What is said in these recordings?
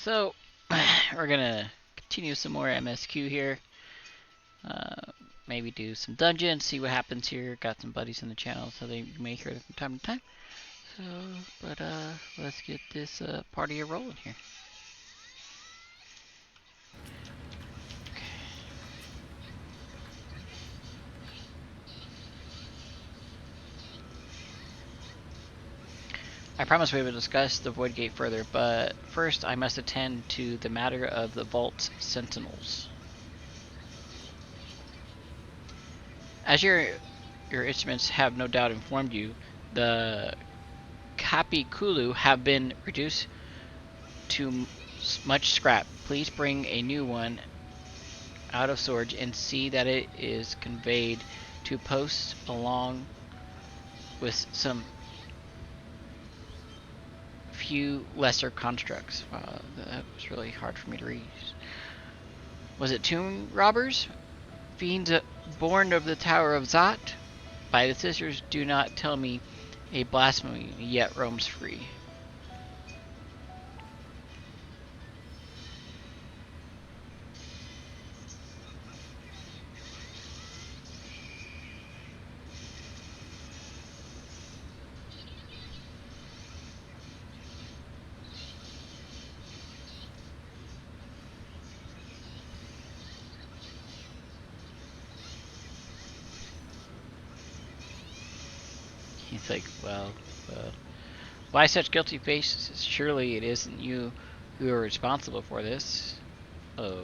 So, we're gonna continue some more MSQ here. Maybe do some dungeons, see what happens here. Got some buddies in the channel, so they may hear it from time to time. So, but let's get this party rolling here. I promise we will discuss the Void Gate further, but first I must attend to the matter of the Vault Sentinels. As your instruments have no doubt informed you, the Kapikulu have been reduced to much scrap. Please bring a new one out of storage and see that it is conveyed to posts along with some few lesser constructs. Wow, that was really hard for me to read. Was it tomb robbers? Fiends born of the Tower of Zot? By the sisters, do not tell me a blasphemy yet roams free. He's like, well, why such guilty faces? Surely it isn't you who are responsible for this. Oh.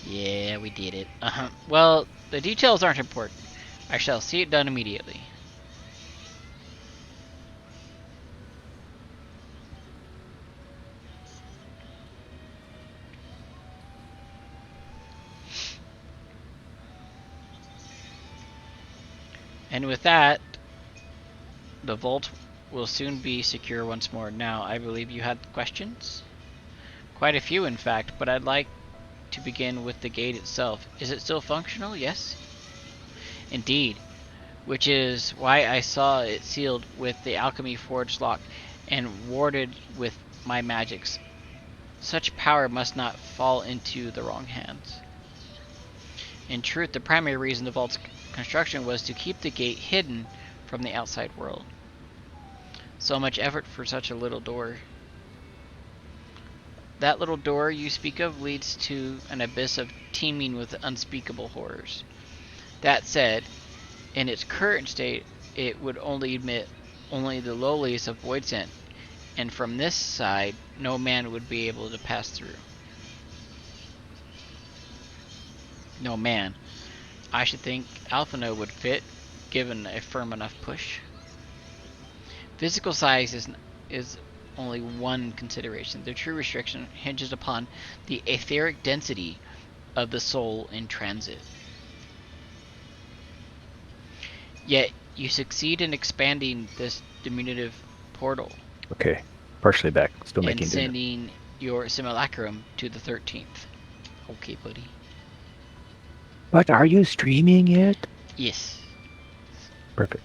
Yeah, we did it. Well, the details aren't important. I shall see it done immediately. And with that, the vault will soon be secure once more. Now, I believe you had questions? Quite a few, in fact, but I'd like to begin with the gate itself. Is it still functional? Yes? Indeed. Which is why I saw it sealed with the alchemy forged lock and warded with my magics. Such power must not fall into the wrong hands. In truth, the primary reason the vault's construction was to keep the gate hidden from the outside world. So much effort for such a little door. That little door you speak of leads to an abyss of teeming with unspeakable horrors. That said, in its current state, it would only admit only the lowliest of void scent, and from this side, no man would be able to pass through. No man. I should think Alphino would fit, given a firm enough push. Physical size is only one consideration. The true restriction hinges upon the etheric density of the soul in transit. Yet you succeed in expanding this diminutive portal. Okay, partially back. Still making and sending your simulacrum to the 13th. Okay, buddy. But are you streaming it? Yes. Perfect.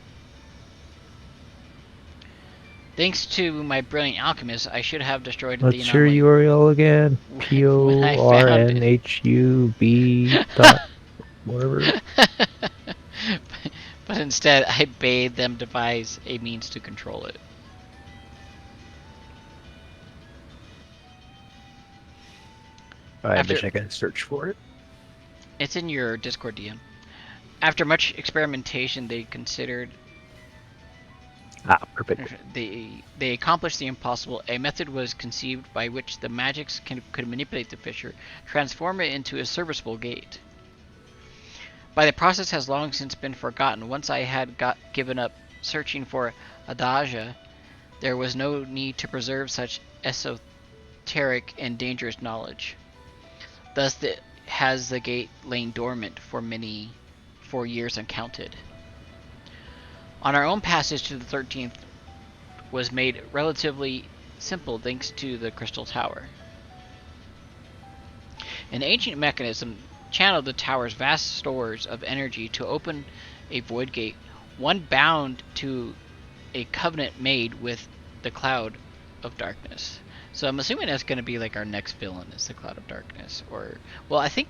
Thanks to my brilliant alchemist, I should have destroyed the What's your anomaly. URL again? PORNHUB dot whatever. But instead, I bade them devise a means to control it. I bet I can search for it. It's in your Discord DM. After much experimentation, they considered... perfect. They accomplished the impossible. A method was conceived by which the magics could manipulate the fissure, transform it into a serviceable gate. But the process has long since been forgotten. Once I had given up searching for Adagia, there was no need to preserve such esoteric and dangerous knowledge. Thus has the gate lain dormant for years uncounted. On our own passage to the 13th was made relatively simple thanks to the Crystal Tower. An ancient mechanism channeled the tower's vast stores of energy to open a void gate, one bound to a covenant made with the cloud of darkness. So I'm assuming that's going to be like our next villain is the Cloud of Darkness, or well, I thought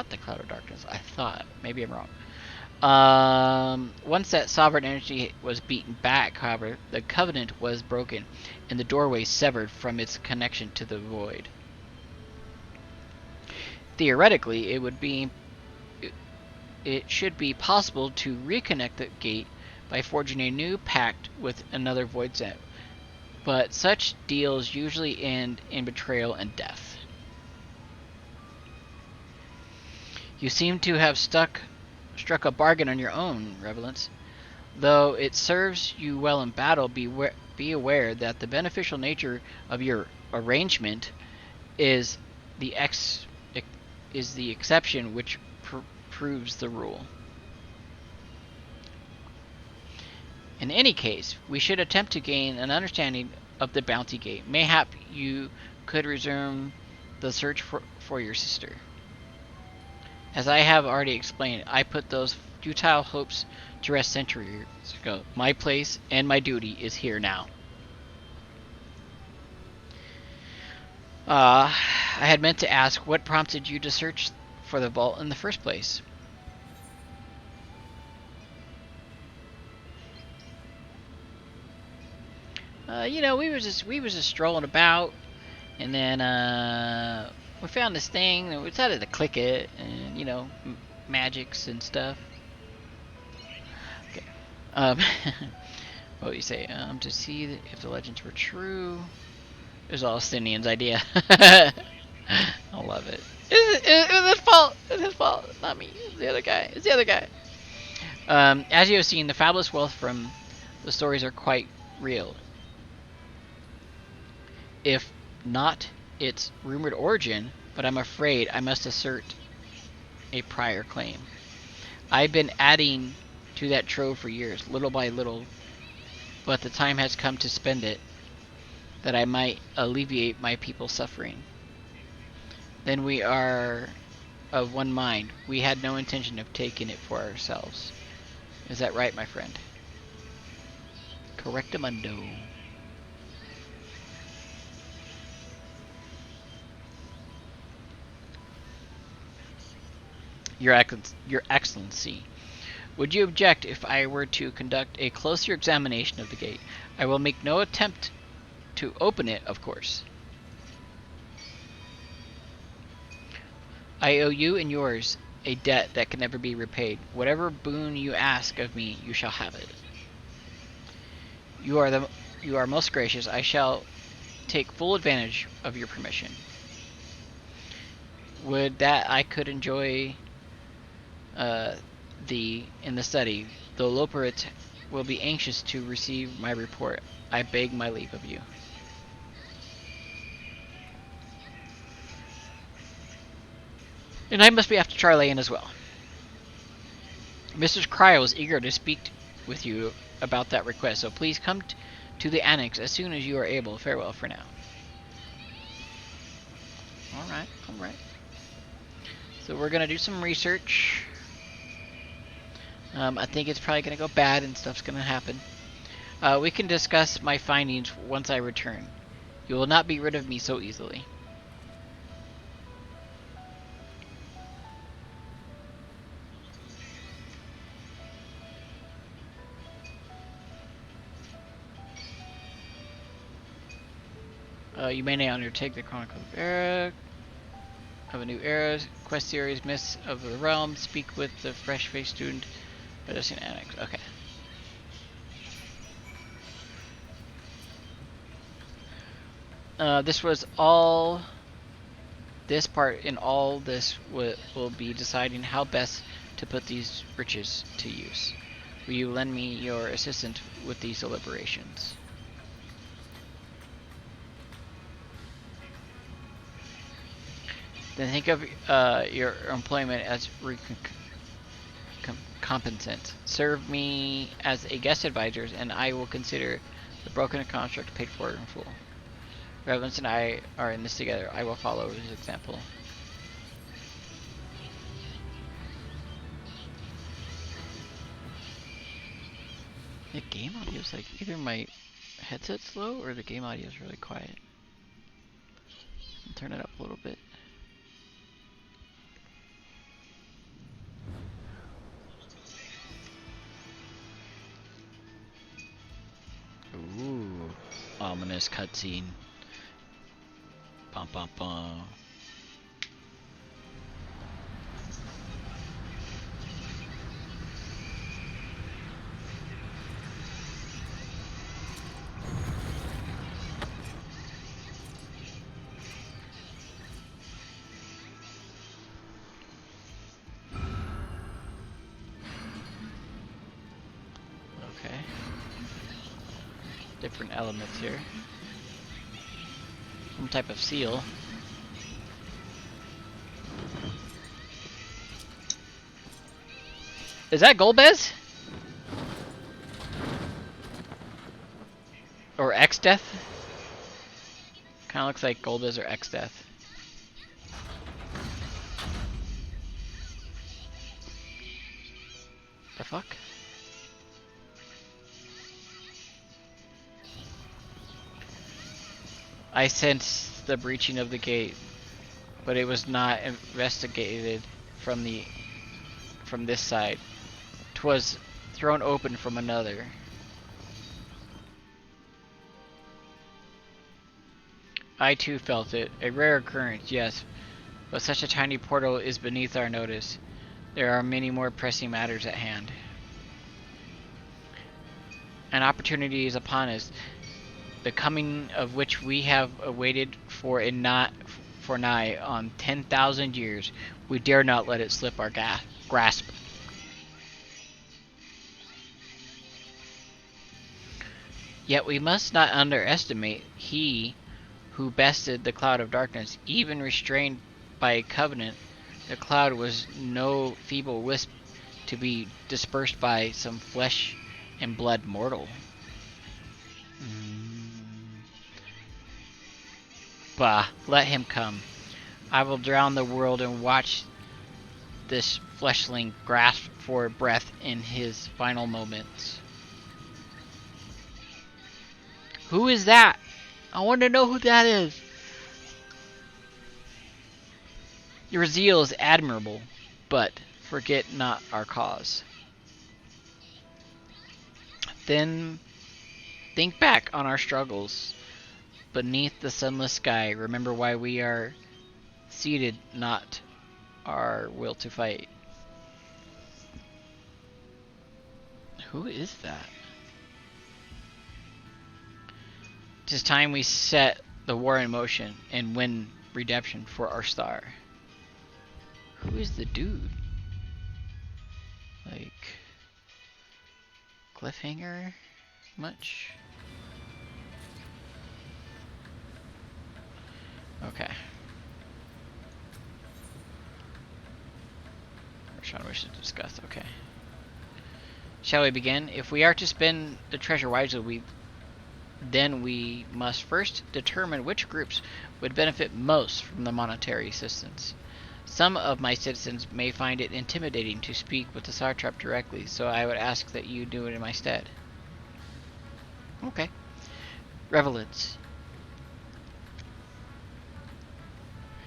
the Cloud of Darkness. I thought maybe I'm wrong. Once that sovereign energy was beaten back, however, the covenant was broken, and the doorway severed from its connection to the void. Theoretically, it should be possible to reconnect the gate by forging a new pact with another void set, but such deals usually end in betrayal and death. You seem to have struck a bargain on your own, Revelance. Though it serves you well in battle, be aware that the beneficial nature of your arrangement is the exception which proves the rule. In any case, we should attempt to gain an understanding of the Bounty Gate. Mayhap you could resume the search for your sister. As I have already explained, I put those futile hopes to rest centuries ago. My place and my duty is here now. I had meant to ask what prompted you to search for the vault in the first place. We was just strolling about, and then we found this thing, and we decided to click it, and magics and stuff. Okay. What do you say? To see if the legends were true. It was Austinian's idea. I love it. It was his fault. It was his fault. Not me. It's the other guy. It's the other guy. As you have seen, the fabulous wealth from the stories are quite real. If not its rumored origin, but I'm afraid I must assert a prior claim. I've been adding to that trove for years, little by little, but the time has come to spend it, that I might alleviate my people's suffering. Then we are of one mind. We had no intention of taking it for ourselves. Is that right, my friend? Correctamundo. Your Excellency, would you object if I were to conduct a closer examination of the gate? I will make no attempt to open it, of course. I owe you and yours a debt that can never be repaid. Whatever boon you ask of me, you shall have it. You are most gracious. I shall take full advantage of your permission. Would that I could enjoy thee in the study. The Loperit will be anxious to receive my report. I beg my leave of you. And I must be after Charlene as well. Mr. Cryo is eager to speak with you about that request, so please come to the annex as soon as you are able. Farewell for now. Alright. So we're going to do some research. I think it's probably going to go bad and stuff's going to happen. We can discuss my findings once I return. You will not be rid of me so easily. You may now undertake the Chronicle of Era, of a new era, quest series, Mists of the Realm, speak with the fresh-faced student, Pedestrian Annex. Okay. This was all. This part in all this will be deciding how best to put these riches to use. Will you lend me your assistance with these deliberations? Then think of your employment as compensant. Serve me as a guest advisor, and I will consider the broken construct paid for in full. Reverence and I are in this together. I will follow his example. The game audio is like either my headset slow or the game audio is really quiet? I'll turn it up a little bit. Ooh, ominous cutscene. Bum bum bum. Okay. Different elements here. Some type of seal. Is that Golbez? Or X-Death? Kinda looks like Golbez or X-Death. The fuck? I sensed the breaching of the gate, but it was not investigated from this side. 'Twas thrown open from another. I too felt it. A rare occurrence, yes, but such a tiny portal is beneath our notice. There are many more pressing matters at hand. An opportunity is upon us, the coming of which we have awaited for nigh on 10,000 years. We dare not let it slip our grasp. Yet we must not underestimate he who bested the cloud of darkness. Even restrained by a covenant, the cloud was no feeble wisp to be dispersed by some flesh and blood mortal. Bah, let him come. I will drown the world and watch this fleshling grasp for breath in his final moments. Who is that? I want to know who that is. Your zeal is admirable, but forget not our cause. Then think back on our struggles beneath the sunless sky. Remember why we are seated, not our will to fight. Who is that? It is time we set the war in motion and win redemption for our star. Who is the dude? Like, cliffhanger much? Okay. Sean wishes to discuss. Okay. Shall we begin? If we are to spend the treasure wisely, then we must first determine which groups would benefit most from the monetary assistance. Some of my citizens may find it intimidating to speak with the Satrap directly, so I would ask that you do it in my stead. Okay. Revelants.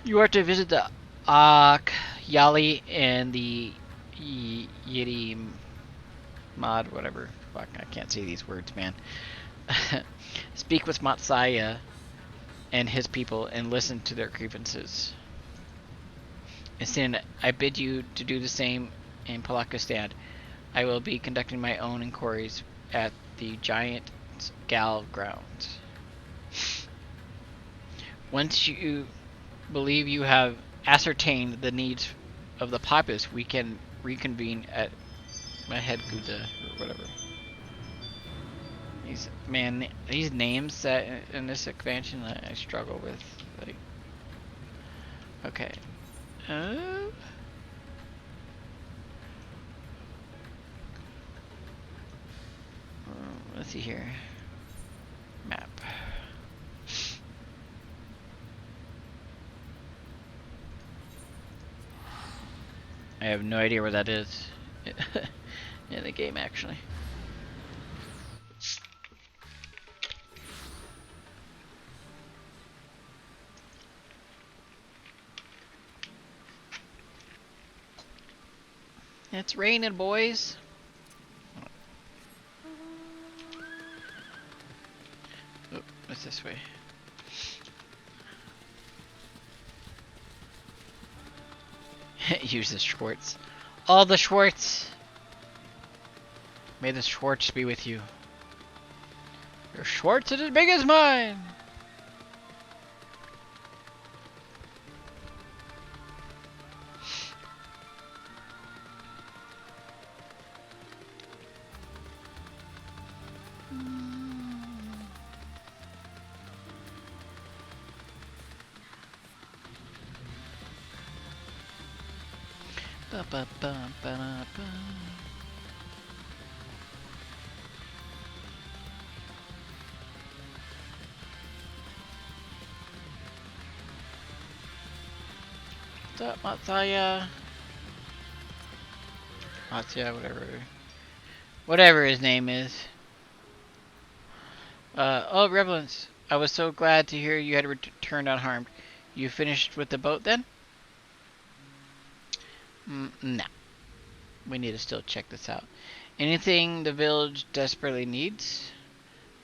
You are to visit the Yali and the Yeti Mod, whatever. Fuck, I can't say these words, man. Speak with Matsaya and his people and listen to their grievances. And Sin, I bid you to do the same in Palakistan. I will be conducting my own inquiries at the Giant Gal grounds. Once you believe you have ascertained the needs of the populace, we can reconvene at Mahed Guda or whatever. These names that in this expansion I struggle with. Like, okay. Let's see here. Map. I have no idea where that is in the game, actually. It's raining, boys. Oh, what's this way? Use the Schwartz. All the Schwartz! May the Schwartz be with you. Your Schwartz is as big as mine! Ba ba ba ba ba. What's up, Matsaya? Matsaya, whatever. Whatever his name is. Oh, Revelance. I was so glad to hear you had returned unharmed. You finished with the boat then? No. We need to still check this out. Anything the village desperately needs?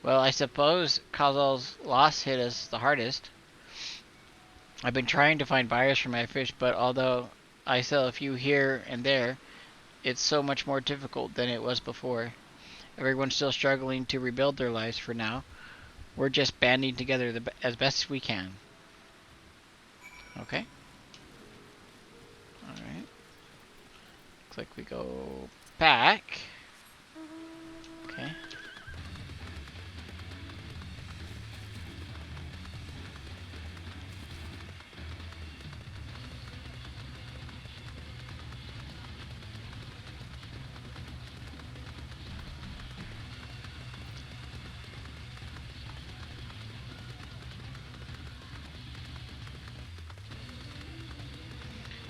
Well, I suppose Kazal's loss hit us the hardest. I've been trying to find buyers for my fish, but although I sell a few here and there, it's so much more difficult than it was before. Everyone's still struggling to rebuild their lives for now. We're just banding together as best as we can. Okay. Alright. Looks like we go back. Okay.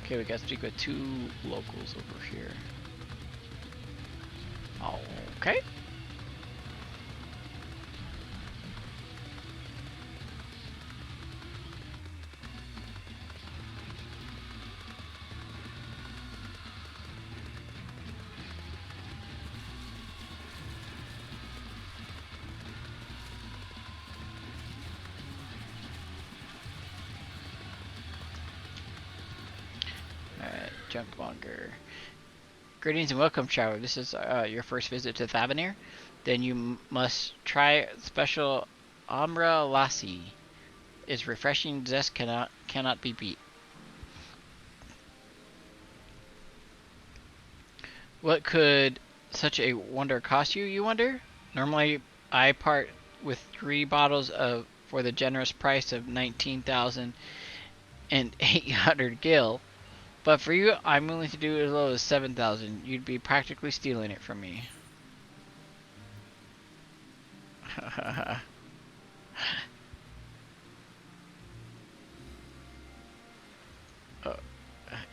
Okay, we gotta speak with two locals over here. Okay. Alright, Junkmonger. Greetings and welcome, traveler. This is your first visit to Thavanir. Then you must try special Amra Lassi. Its refreshing zest cannot be beat. What could such a wonder cost you, you wonder? Normally, I part with 3 bottles of for the generous price of 19,800 gil. But for you, I'm willing to do as low as 7,000. You'd be practically stealing it from me. Oh,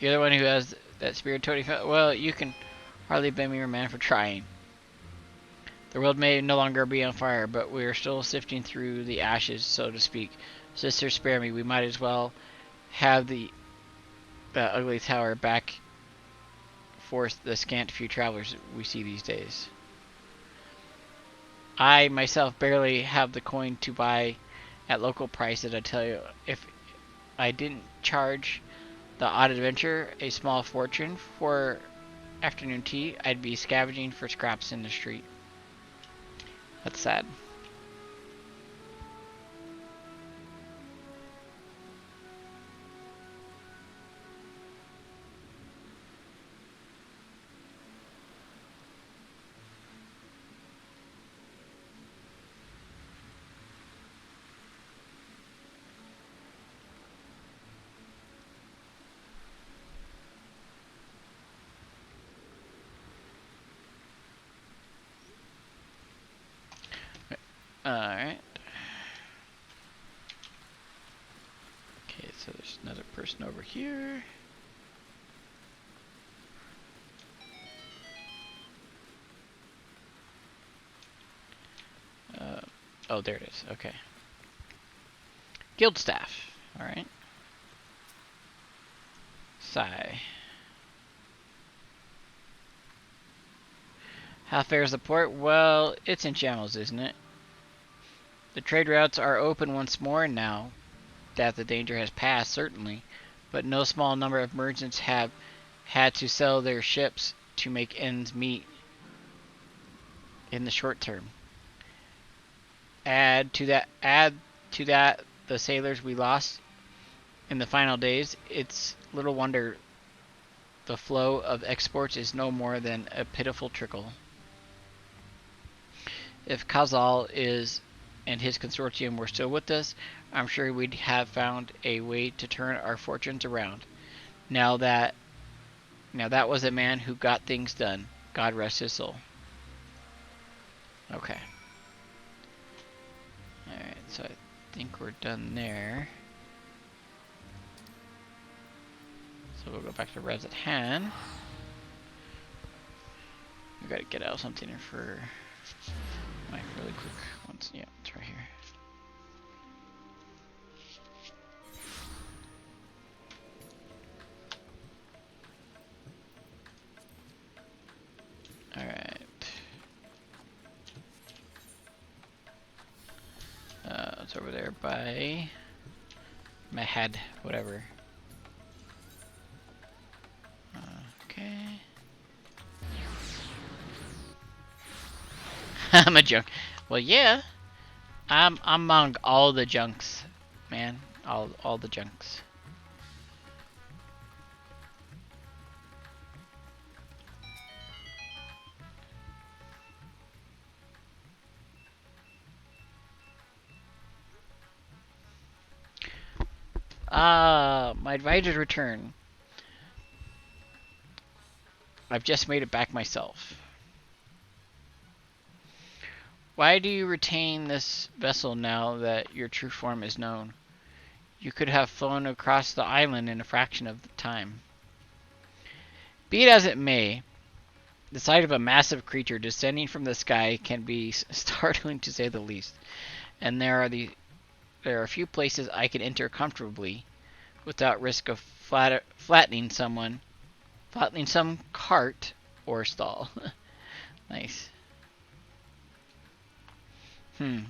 you're the one who has that spirit toting. Well, you can hardly blame me, man, for trying. The world may no longer be on fire, but we are still sifting through the ashes, so to speak. Sister, spare me. We might as well have the ugly tower back for the scant few travelers we see these days. I myself barely have the coin to buy at local prices. I tell you, if I didn't charge the odd adventure a small fortune for afternoon tea, I'd be scavenging for scraps in the street. That's sad. Alright. Okay, so there's another person over here. Oh, there it is. Okay. Guild staff. Alright. Sigh. How fares the port? Well, it's in shambles, isn't it? The trade routes are open once more now that the danger has passed, certainly, but no small number of merchants have had to sell their ships to make ends meet in the short term. Add to that the sailors we lost in the final days. It's little wonder the flow of exports is no more than a pitiful trickle. If Khazal is and his consortium were still with us, I'm sure we'd have found a way to turn our fortunes around. Now that was a man who got things done. God rest his soul. Okay. Alright, so I think we're done there. So we'll go back to Revs at hand. We gotta get out something for Mike really quick. Once, yeah, it's right here. Alright. It's over there by Mahad, whatever. Okay. I'm a junk. Well, yeah. I'm among all the junks, man. All the junks. My advisor's return. I've just made it back myself. Why do you retain this vessel now that your true form is known? You could have flown across the island in a fraction of the time. Be it as it may, the sight of a massive creature descending from the sky can be startling to say the least. And there are a few places I can enter comfortably without risk of flattening some cart or stall. Nice.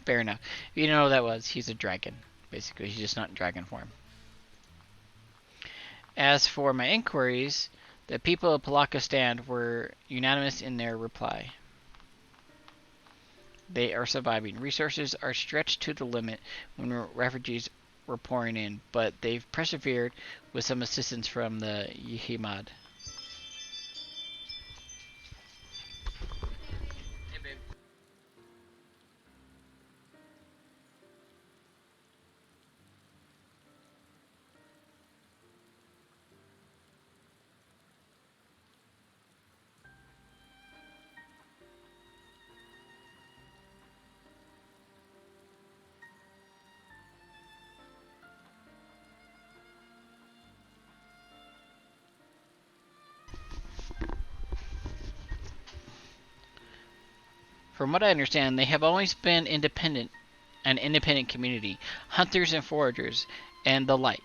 Fair enough. You know what that was? He's a dragon. Basically, he's just not in dragon form. As for my inquiries, the people of Palakistan were unanimous in their reply. They are surviving. Resources are stretched to the limit when refugees were pouring in, but they've persevered with some assistance from the Yihimad. Hey, babe. From what I understand, they have always been an independent community, hunters and foragers, and the like.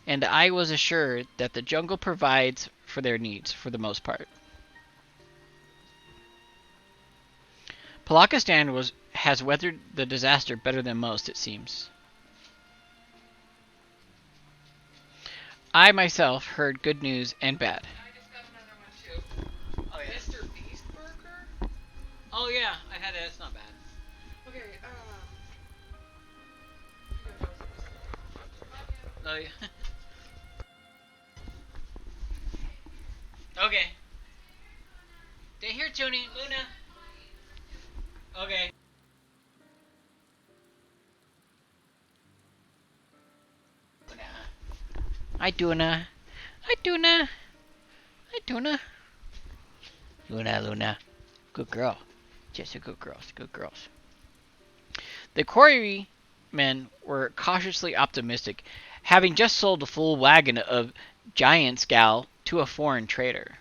And I was assured that the jungle provides for their needs, for the most part. Palakistan has weathered the disaster better than most, it seems. I myself heard good news and bad. I just got another one too. Oh yeah. Mr. Beast Burger? Oh yeah, I had it. It's not bad. Okay. Oh yeah. Okay. Stay here, Tony. Luna. Okay. Hi, Tuna. Hi, Tuna. Hi, Tuna. Luna. Good girl. Just a good girls. Good girls. The quarrymen were cautiously optimistic, having just sold a full wagon of giant's gal to a foreign trader.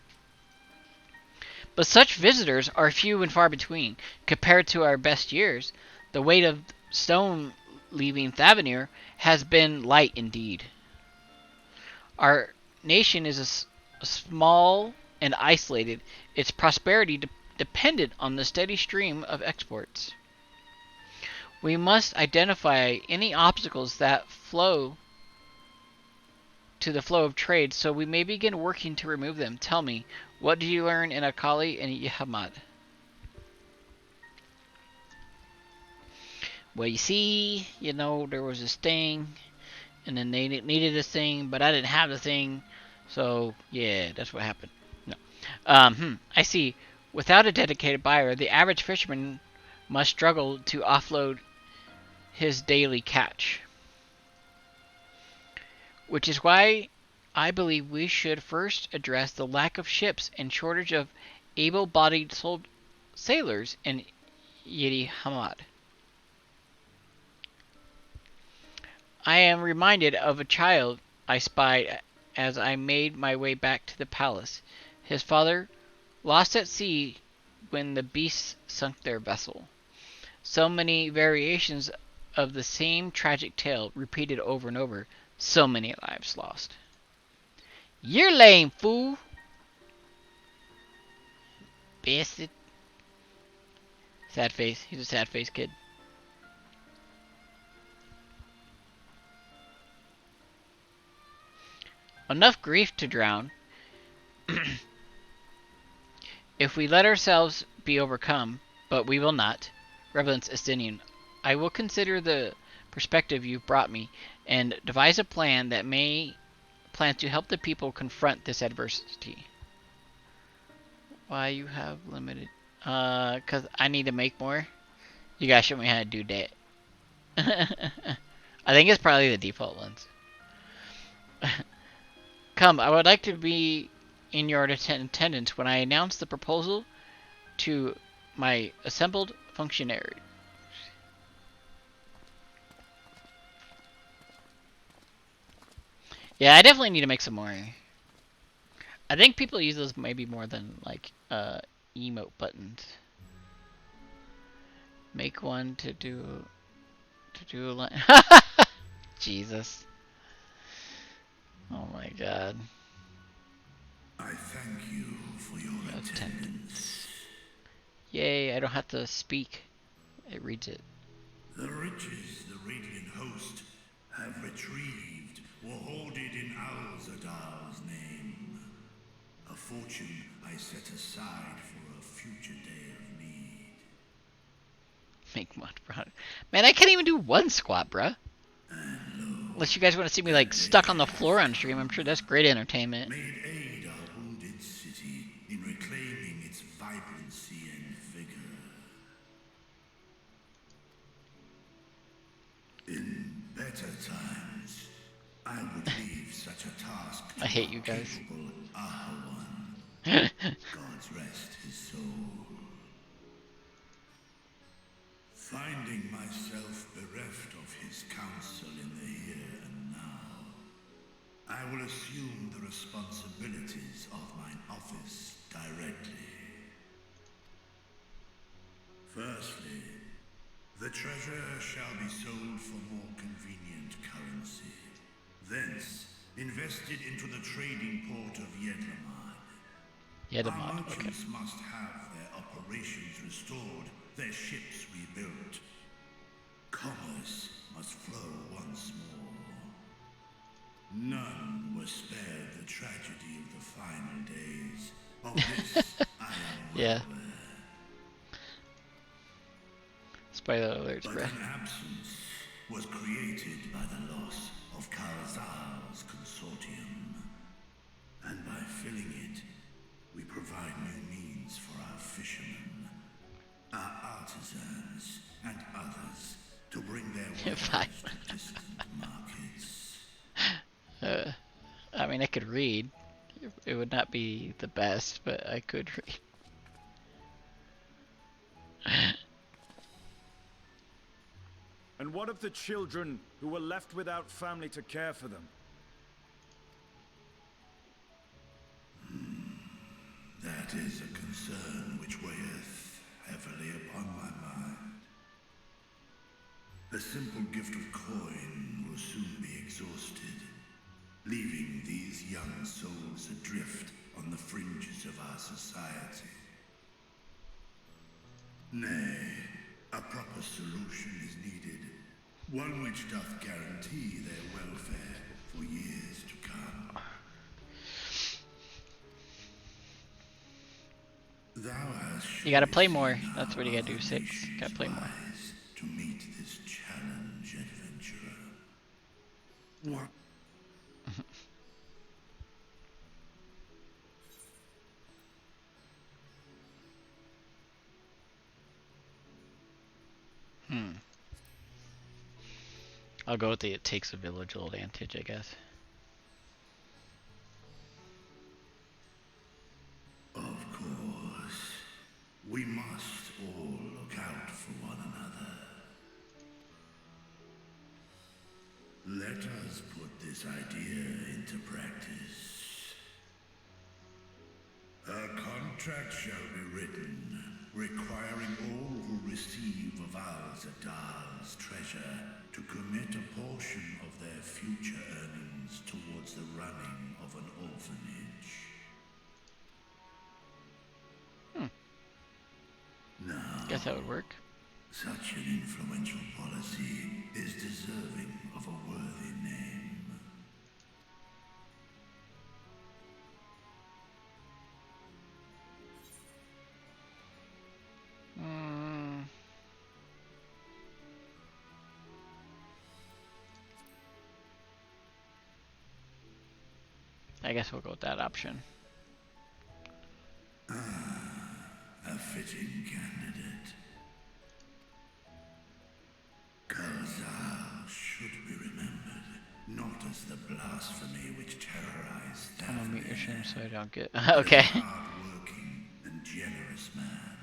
But such visitors are few and far between. Compared to our best years, the weight of stone leaving Thavanir has been light indeed. Our nation is small and isolated. Its prosperity dependent on the steady stream of exports. We must identify any obstacles that flow to the flow of trade so we may begin working to remove them. Tell me, what did you learn in Akali and Yahamad? Well, you see, there was this thing, and then they needed this thing, but I didn't have the thing, so yeah, that's what happened. No. I see. Without a dedicated buyer, the average fisherman must struggle to offload his daily catch. Which is why I believe we should first address the lack of ships and shortage of able-bodied sailors in Yidi Hamad. I am reminded of a child I spied as I made my way back to the palace. His father lost at sea when the beasts sunk their vessel. So many variations of the same tragic tale repeated over and over. So many lives lost. You're lame, fool! Bastard. Sad face. He's a sad face kid. Enough grief to drown. If we let ourselves be overcome, but we will not. Reverence Estinian. I will consider the perspective you've brought me and devise a plan to help the people confront this adversity. Why you have limited? Cause I need to make more. You guys show me how to do that. I think it's probably the default ones. Come, I would like to be in your attendance when I announce the proposal to my assembled functionaries. Yeah, I definitely need to make some more. I think people use those maybe more than like emote buttons. Make one to do a line. Jesus. Oh my god. I thank you for your attendance. Yay, I don't have to speak. It reads it. The riches the Radiant host have retrieved were hoarded in Al-Zadal's name. A fortune I set aside for a future day of need. Make one, bro. Man, I can't even do one squat, bruh. Unless you guys want to see me like stuck on the floor on stream, I'm sure that's great entertainment. May it aid our wounded city in reclaiming its vibrancy and vigor. In better times, I would leave such a task to I hate you guys. Ahawan. God's rest his soul. Finding myself bereft of his counsel in the here and now, I will assume the responsibilities of mine office directly. Firstly, the treasure shall be sold for more convenient currency. Thence, invested into the trading port of Yedlamad. Our merchants must have their operations restored, their ships rebuilt. Commerce must flow once more. None were spared the tragedy of the final days. Of this, I am well aware. Spoiler alerts, but an absence was created by the loss of Karazal's consortium. And by filling it, we provide new means for our fishermen, our artisans, and others to bring their wares to distant markets. I mean, I could read. It would not be the best, but I could read. And what of the children who were left without family to care for them? That is a concern which weigheth heavily upon my mind. A simple gift of coin will soon be exhausted, leaving these young souls adrift on the fringes of our society. Nay, a proper solution is needed, one which doth guarantee their welfare for years to come. Thou hast You gotta surely play seen more. how That's what you gotta other do, 6. nations Gotta play more. rise to meet this challenge, adventurer. What? I'll go with the it takes a village advantage, I guess. Of course. We must all look out for one another. Let us put this idea into practice. A contract shall be written, requiring all who receive of Al Zadal's treasure to commit a portion of their future earnings towards the running of an orphanage. Now, Guess that would work. such an influential policy is deserving of a worthy name. I guess we'll go with that option. A fitting candidate. Kalzal should be remembered, not as the blasphemy which terrorized I'm gonna mute your stream Daphne, so I don't get. but Okay. as a hard-working and generous man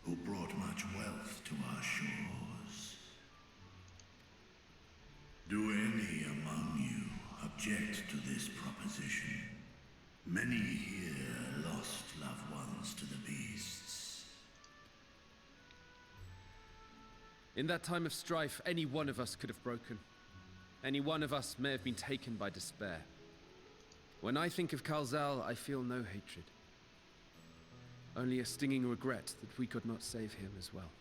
who brought much wealth to our shores. Do any among you object to this proposition? Many here lost loved ones to the beasts. In that time of strife, any one of us could have broken. Any one of us may have been taken by despair. When I think of Kalzal, I feel no hatred. Only a stinging regret that we could not save him as well.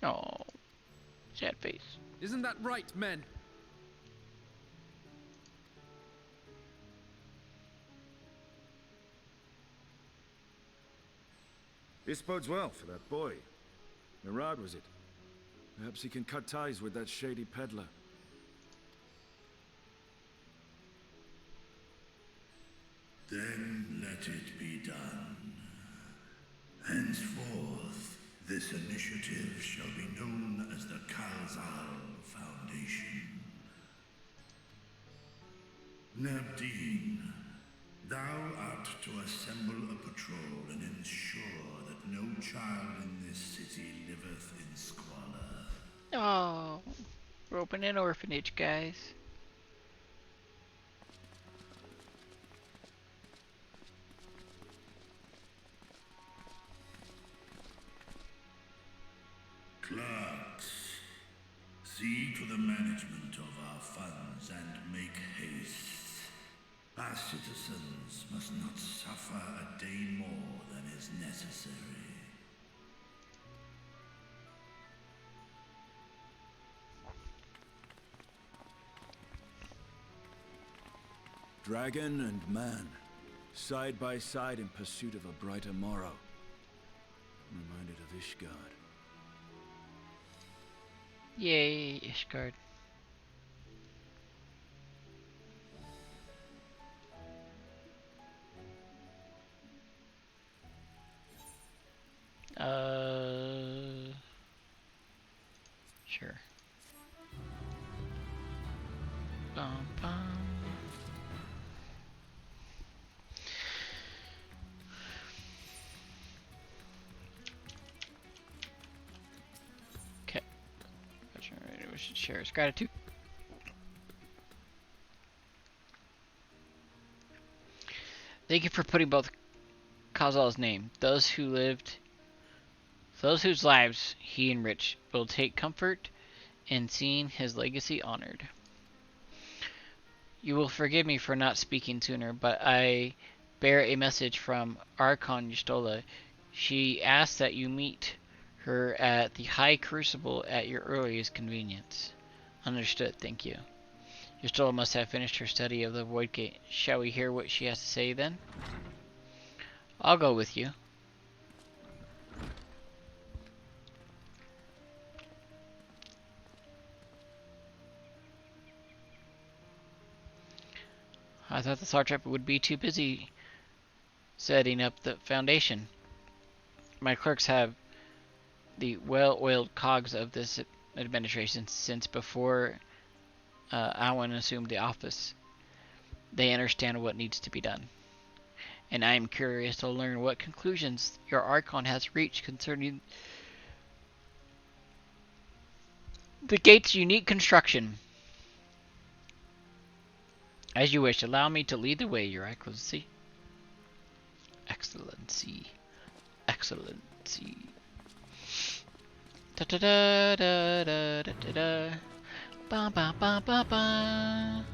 Oh, sad face. Isn't that right, men? This bodes well for that boy. Narrated, was it? Perhaps he can cut ties with that shady peddler. Then let it be done. Henceforth, this initiative shall be known as the Kalzal Foundation. Nabdeen, thou art to assemble a patrol and ensure that no child in this city liveth in squalor. Oh, we're opening an orphanage, guys. Clerks, see to the management of our funds and make haste. Our citizens must not suffer a day more than is necessary. Dragon and man, side by side in pursuit of a brighter morrow. I'm reminded of Ishgard. Yay, Ishgard. Sure. Bum, bum. Okay. We should share his gratitude. Thank you for putting both Kazal's name. Those whose lives he enriched will take comfort in seeing his legacy honored. You will forgive me for not speaking sooner, but I bear a message from Archon Yustola. She asks that you meet her at the High Crucible at your earliest convenience. Understood, thank you. Your must have finished her study of the Void Gate. Shall we hear what she has to say then? I'll go with you. I thought the Sartrep would be too busy setting up the foundation. My clerks have the well-oiled cogs of this administration since before Owen assumed the office. They understand what needs to be done. And I am curious to learn what conclusions your Archon has reached concerning the gate's unique construction. As you wish, allow me to lead the way, Your Excellency. Excellency. Excellency. Da da da da da da da da. Ba ba ba ba ba.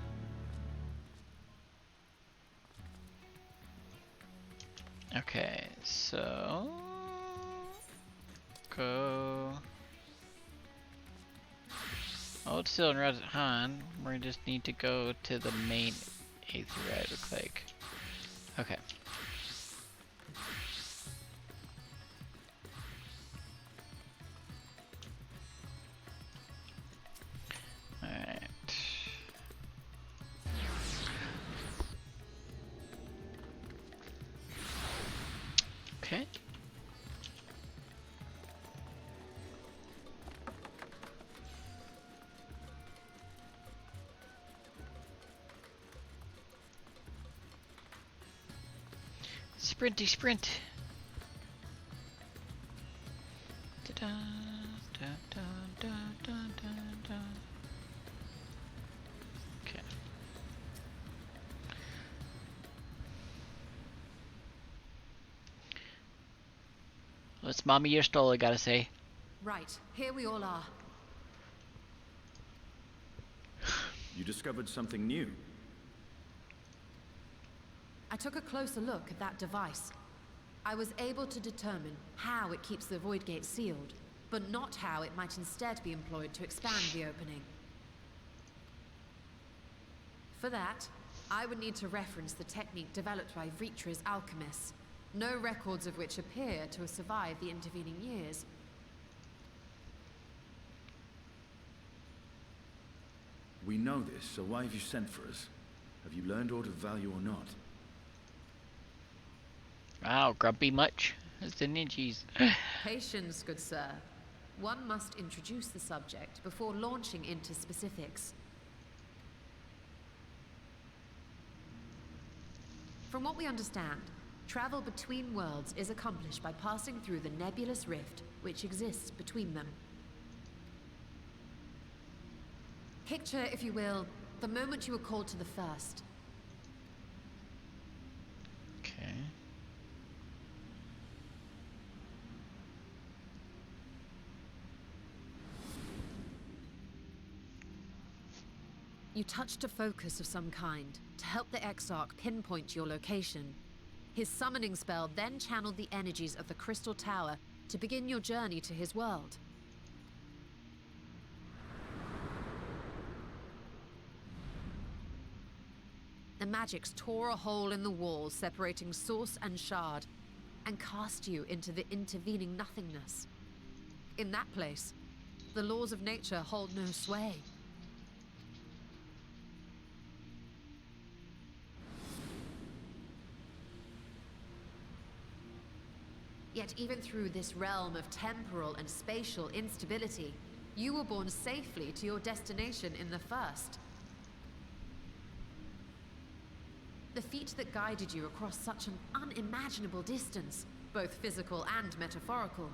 Okay, so go. Hold still and Red Han. We just need to go to the main Aether, it looks like. Okay. Alright. Okay. Sprinty sprint. Da da da da da da da. Okay. What's Mommy your stole, I gotta say. Right, here we all are. You discovered something new. I took a closer look at that device. I was able to determine how it keeps the Void Gate sealed, but not how it might instead be employed to expand the opening. For that, I would need to reference the technique developed by Vritra's alchemists, no records of which appear to have survived the intervening years. We know this, so why have you sent for us? Have you learned aught of value or not? Wow, grumpy much? As the ninjas. Patience, good sir. One must introduce the subject before launching into specifics. From what we understand, travel between worlds is accomplished by passing through the nebulous rift which exists between them. Picture, if you will, the moment you were called to the first. Okay. You touched a focus of some kind to help the Exarch pinpoint your location. His summoning spell then channeled the energies of the Crystal Tower to begin your journey to his world. The magics tore a hole in the wall separating source and shard, and cast you into the intervening nothingness. In that place, the laws of nature hold no sway. Yet even through this realm of temporal and spatial instability, you were borne safely to your destination in the first. The feat that guided you across such an unimaginable distance, both physical and metaphorical,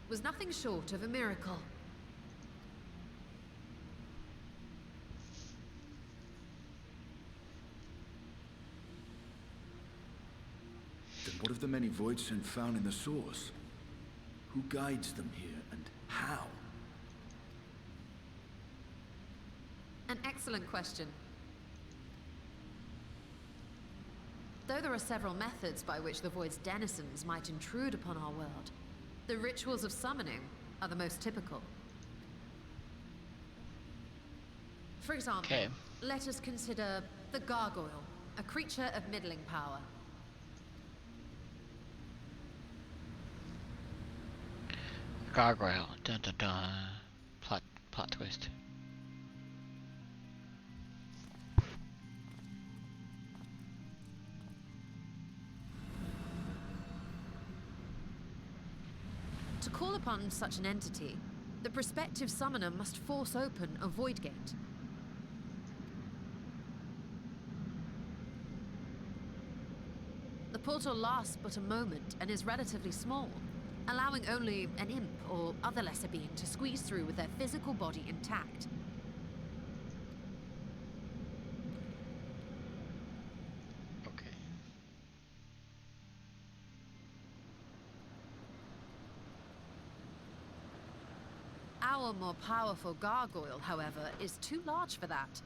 was nothing short of a miracle. Then what of the many Voidsent found in the source? Who guides them here, and how? An excellent question. Though there are several methods by which the Void's denizens might intrude upon our world, the rituals of summoning are the most typical. For example, Okay. let us consider the Gargoyle, a creature of middling power. Gargoyle. Dun dun dun. Plot twist. To call upon such an entity, the prospective summoner must force open a void gate. The portal lasts but a moment and is relatively small, allowing only an imp or other lesser being to squeeze through with their physical body intact. Okay. Our more powerful gargoyle, however, is too large for that.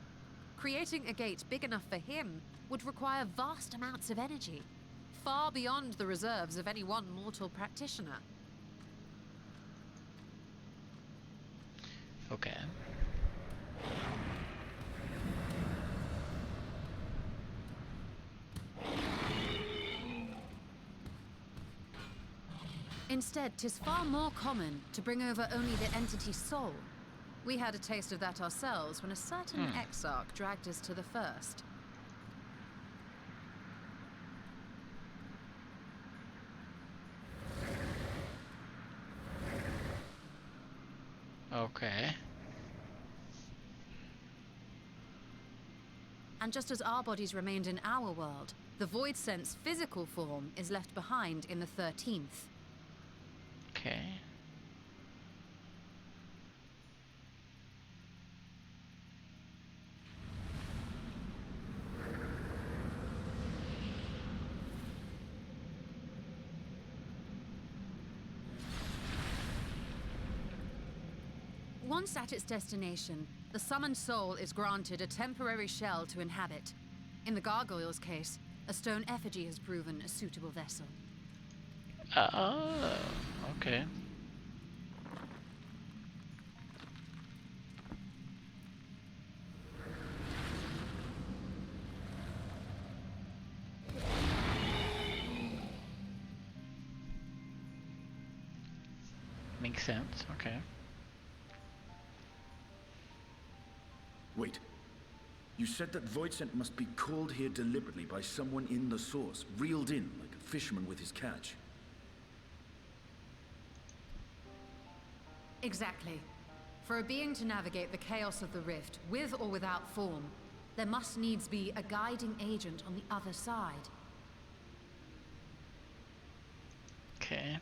Creating a gate big enough for him would require vast amounts of energy, far beyond the reserves of any one mortal practitioner. Okay. Instead, 'tis far more common to bring over only the entity's soul. We had a taste of that ourselves when a certain exarch dragged us to the first. Okay. And just as our bodies remained in our world, the Void Sense physical form is left behind in the 13th. Okay. Once at its destination, the summoned soul is granted a temporary shell to inhabit. In the gargoyle's case, a stone effigy has proven a suitable vessel. Oh, okay. Makes sense, okay. Wait. You said that Voidsent must be called here deliberately by someone in the source, reeled in like a fisherman with his catch. Exactly. For a being to navigate the chaos of the rift, with or without form, there must needs be a guiding agent on the other side. Okay.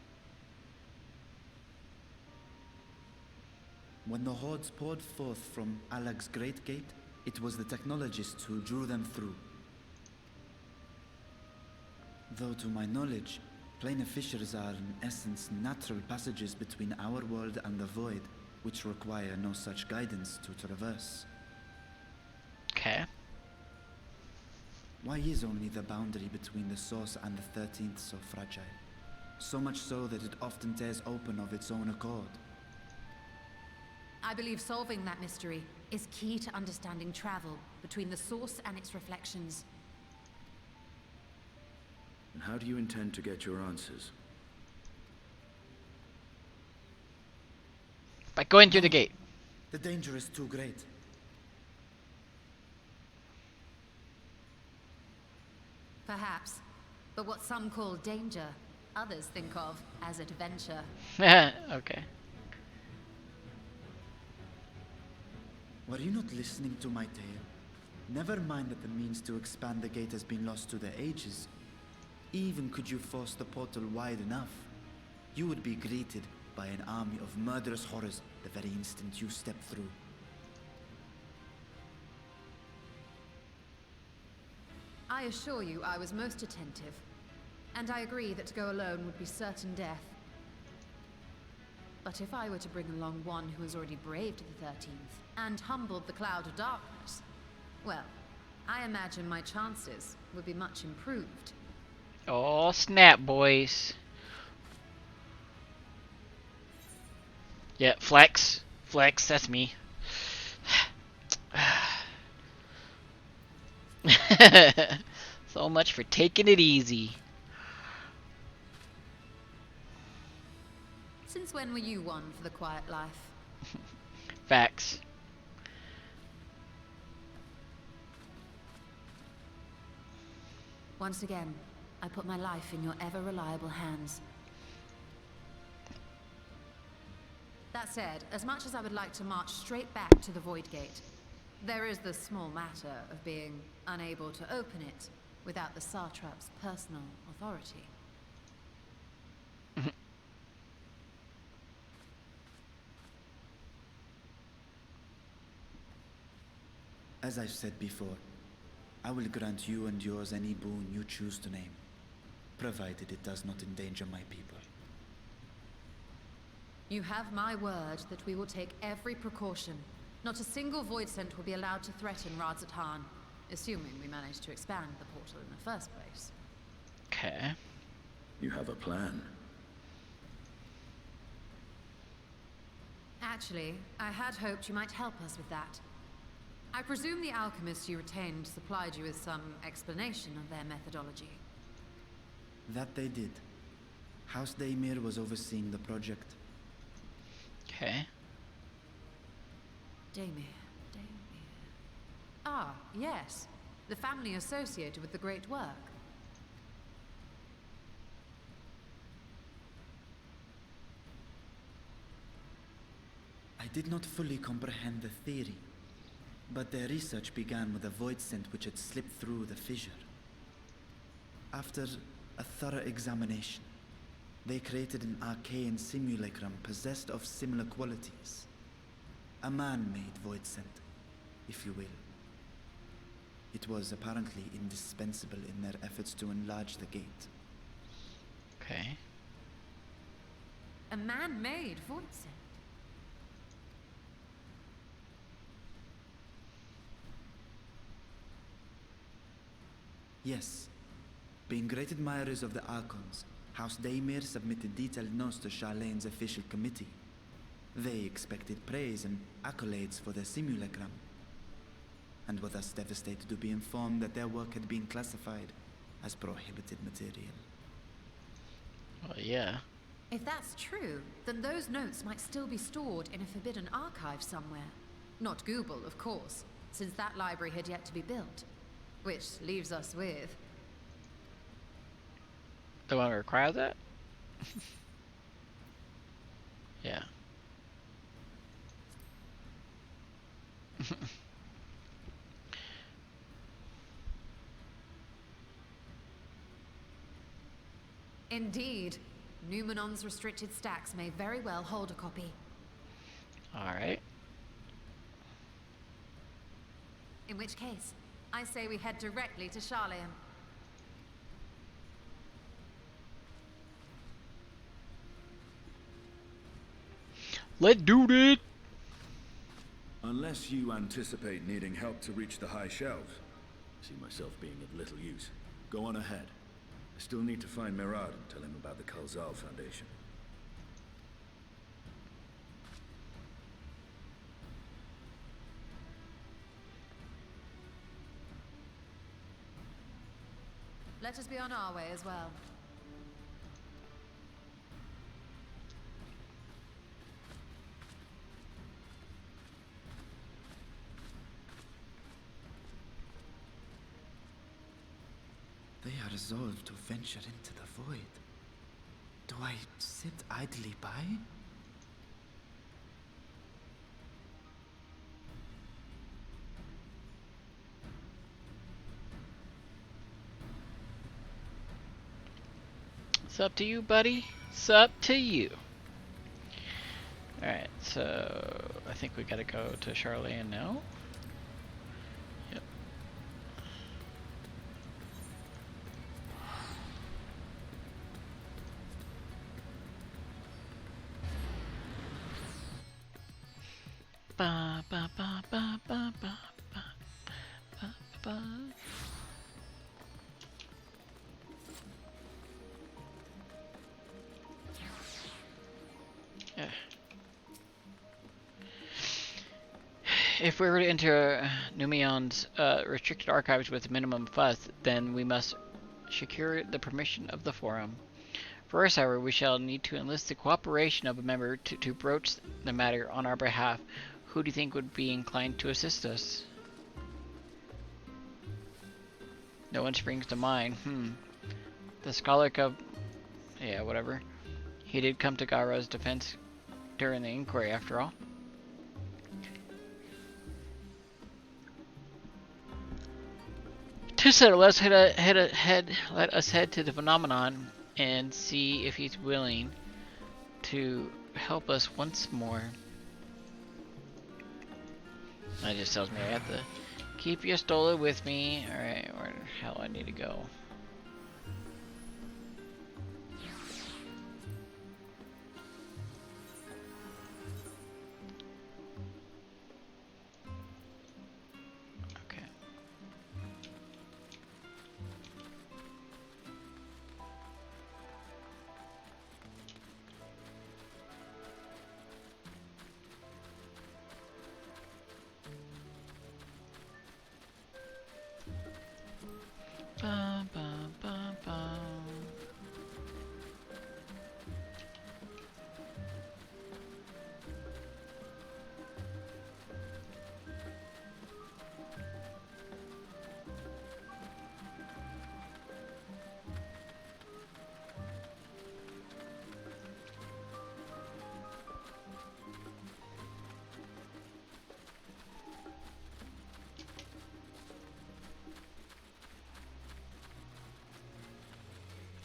When the hordes poured forth from Alag's Great Gate, it was the technologists who drew them through. Though to my knowledge, planar fissures are in essence natural passages between our world and the void, which require no such guidance to traverse. Okay. Why is only the boundary between the source and the 13th so fragile? So much so that it often tears open of its own accord. I believe solving that mystery is key to understanding travel between the source and its reflections. And how do you intend to get your answers? By going through the gate. The danger is too great. Perhaps. But what some call danger, others think of as adventure. Okay. Were you not listening to my tale? Never mind that the means to expand the gate has been lost to the ages. Even could you force the portal wide enough, you would be greeted by an army of murderous horrors the very instant you step through. I assure you I was most attentive. And I agree that to go alone would be certain death. But if I were to bring along one who has already braved the 13th, and humbled the cloud of darkness, well, I imagine my chances would be much improved. Oh, snap, boys. Yeah, flex. Flex, that's me. So much for taking it easy. Since when were you one for the quiet life? Facts. Once again, I put my life in your ever-reliable hands. That said, as much as I would like to march straight back to the Void Gate, there is the small matter of being unable to open it without the Satrap's personal authority. As I've said before, I will grant you and yours any boon you choose to name, provided it does not endanger my people. You have my word that we will take every precaution. Not a single void scent will be allowed to threaten Radzatan, assuming we manage to expand the portal in the first place. Okay. You have a plan. Actually, I had hoped you might help us with that. I presume the alchemists you retained supplied you with some explanation of their methodology. That they did. House Daemir was overseeing the project. Okay. Daemir. Ah, yes. The family associated with the great work. I did not fully comprehend the theory, but their research began with a void scent which had slipped through the fissure. After a thorough examination, they created an arcane simulacrum possessed of similar qualities. A man-made void scent, if you will. It was apparently indispensable in their efforts to enlarge the gate. Okay. A man-made void scent. Yes. Being great admirers of the Archons, House Daemir submitted detailed notes to Charlene's official committee. They expected praise and accolades for their simulacrum, and were thus devastated to be informed that their work had been classified as prohibited material. Well, yeah. If that's true, then those notes might still be stored in a forbidden archive somewhere. Not Google, of course, since that library had yet to be built. Which leaves us with... The one require that? Yeah. Indeed. Numenon's restricted stacks may very well hold a copy. Alright. In which case, I say we head directly to Charleon. Let's do it! Unless you anticipate needing help to reach the high shelves. I see myself being of little use. Go on ahead. I still need to find Mirad and tell him about the Kalzal Foundation. Let us be on our way as well. They are resolved to venture into the void. Do I sit idly by? It's up to you, buddy. It's up to you. Alright, so I think we gotta go to Charlene now. Yep. Ba ba ba ba ba ba ba ba ba ba. Yeah. If we were to enter Numeon's restricted archives with minimum fuss, then we must secure the permission of the Forum. First, however, we shall need to enlist the cooperation of a member to broach the matter on our behalf. Who do you think would be inclined to assist us? No one springs to mind. The scholar of... yeah, whatever. He did come to Gara's defense during the inquiry, after all. To settle, let us head to the phenomenon and see if he's willing to help us once more. That just tells me I have to keep your stola with me. Alright, where the hell I need to go? Okay. Ba, ba, ba, ba.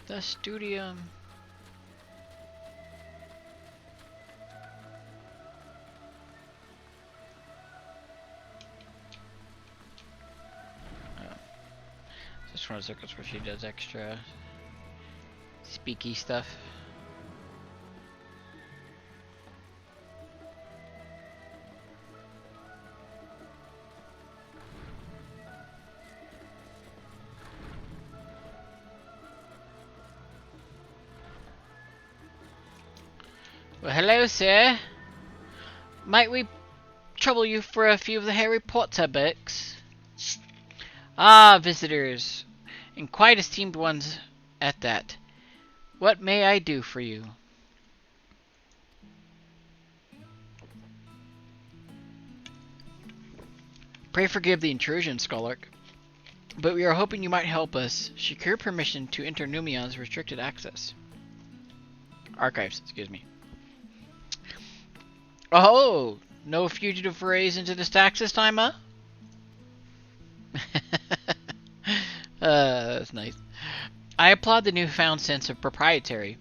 The studio. Just one of the circles where she does extra speaky stuff. Well, hello, sir. Might we trouble you for a few of the Harry Potter books? Ah, visitors, and quite esteemed ones at that. What may I do for you? Pray forgive the intrusion, Scholar, but we are hoping you might help us secure permission to enter Numeon's restricted access. Archives, excuse me. Oh, no fugitive forays into the stacks this time, huh? That's nice. I applaud the newfound sense of proprietary.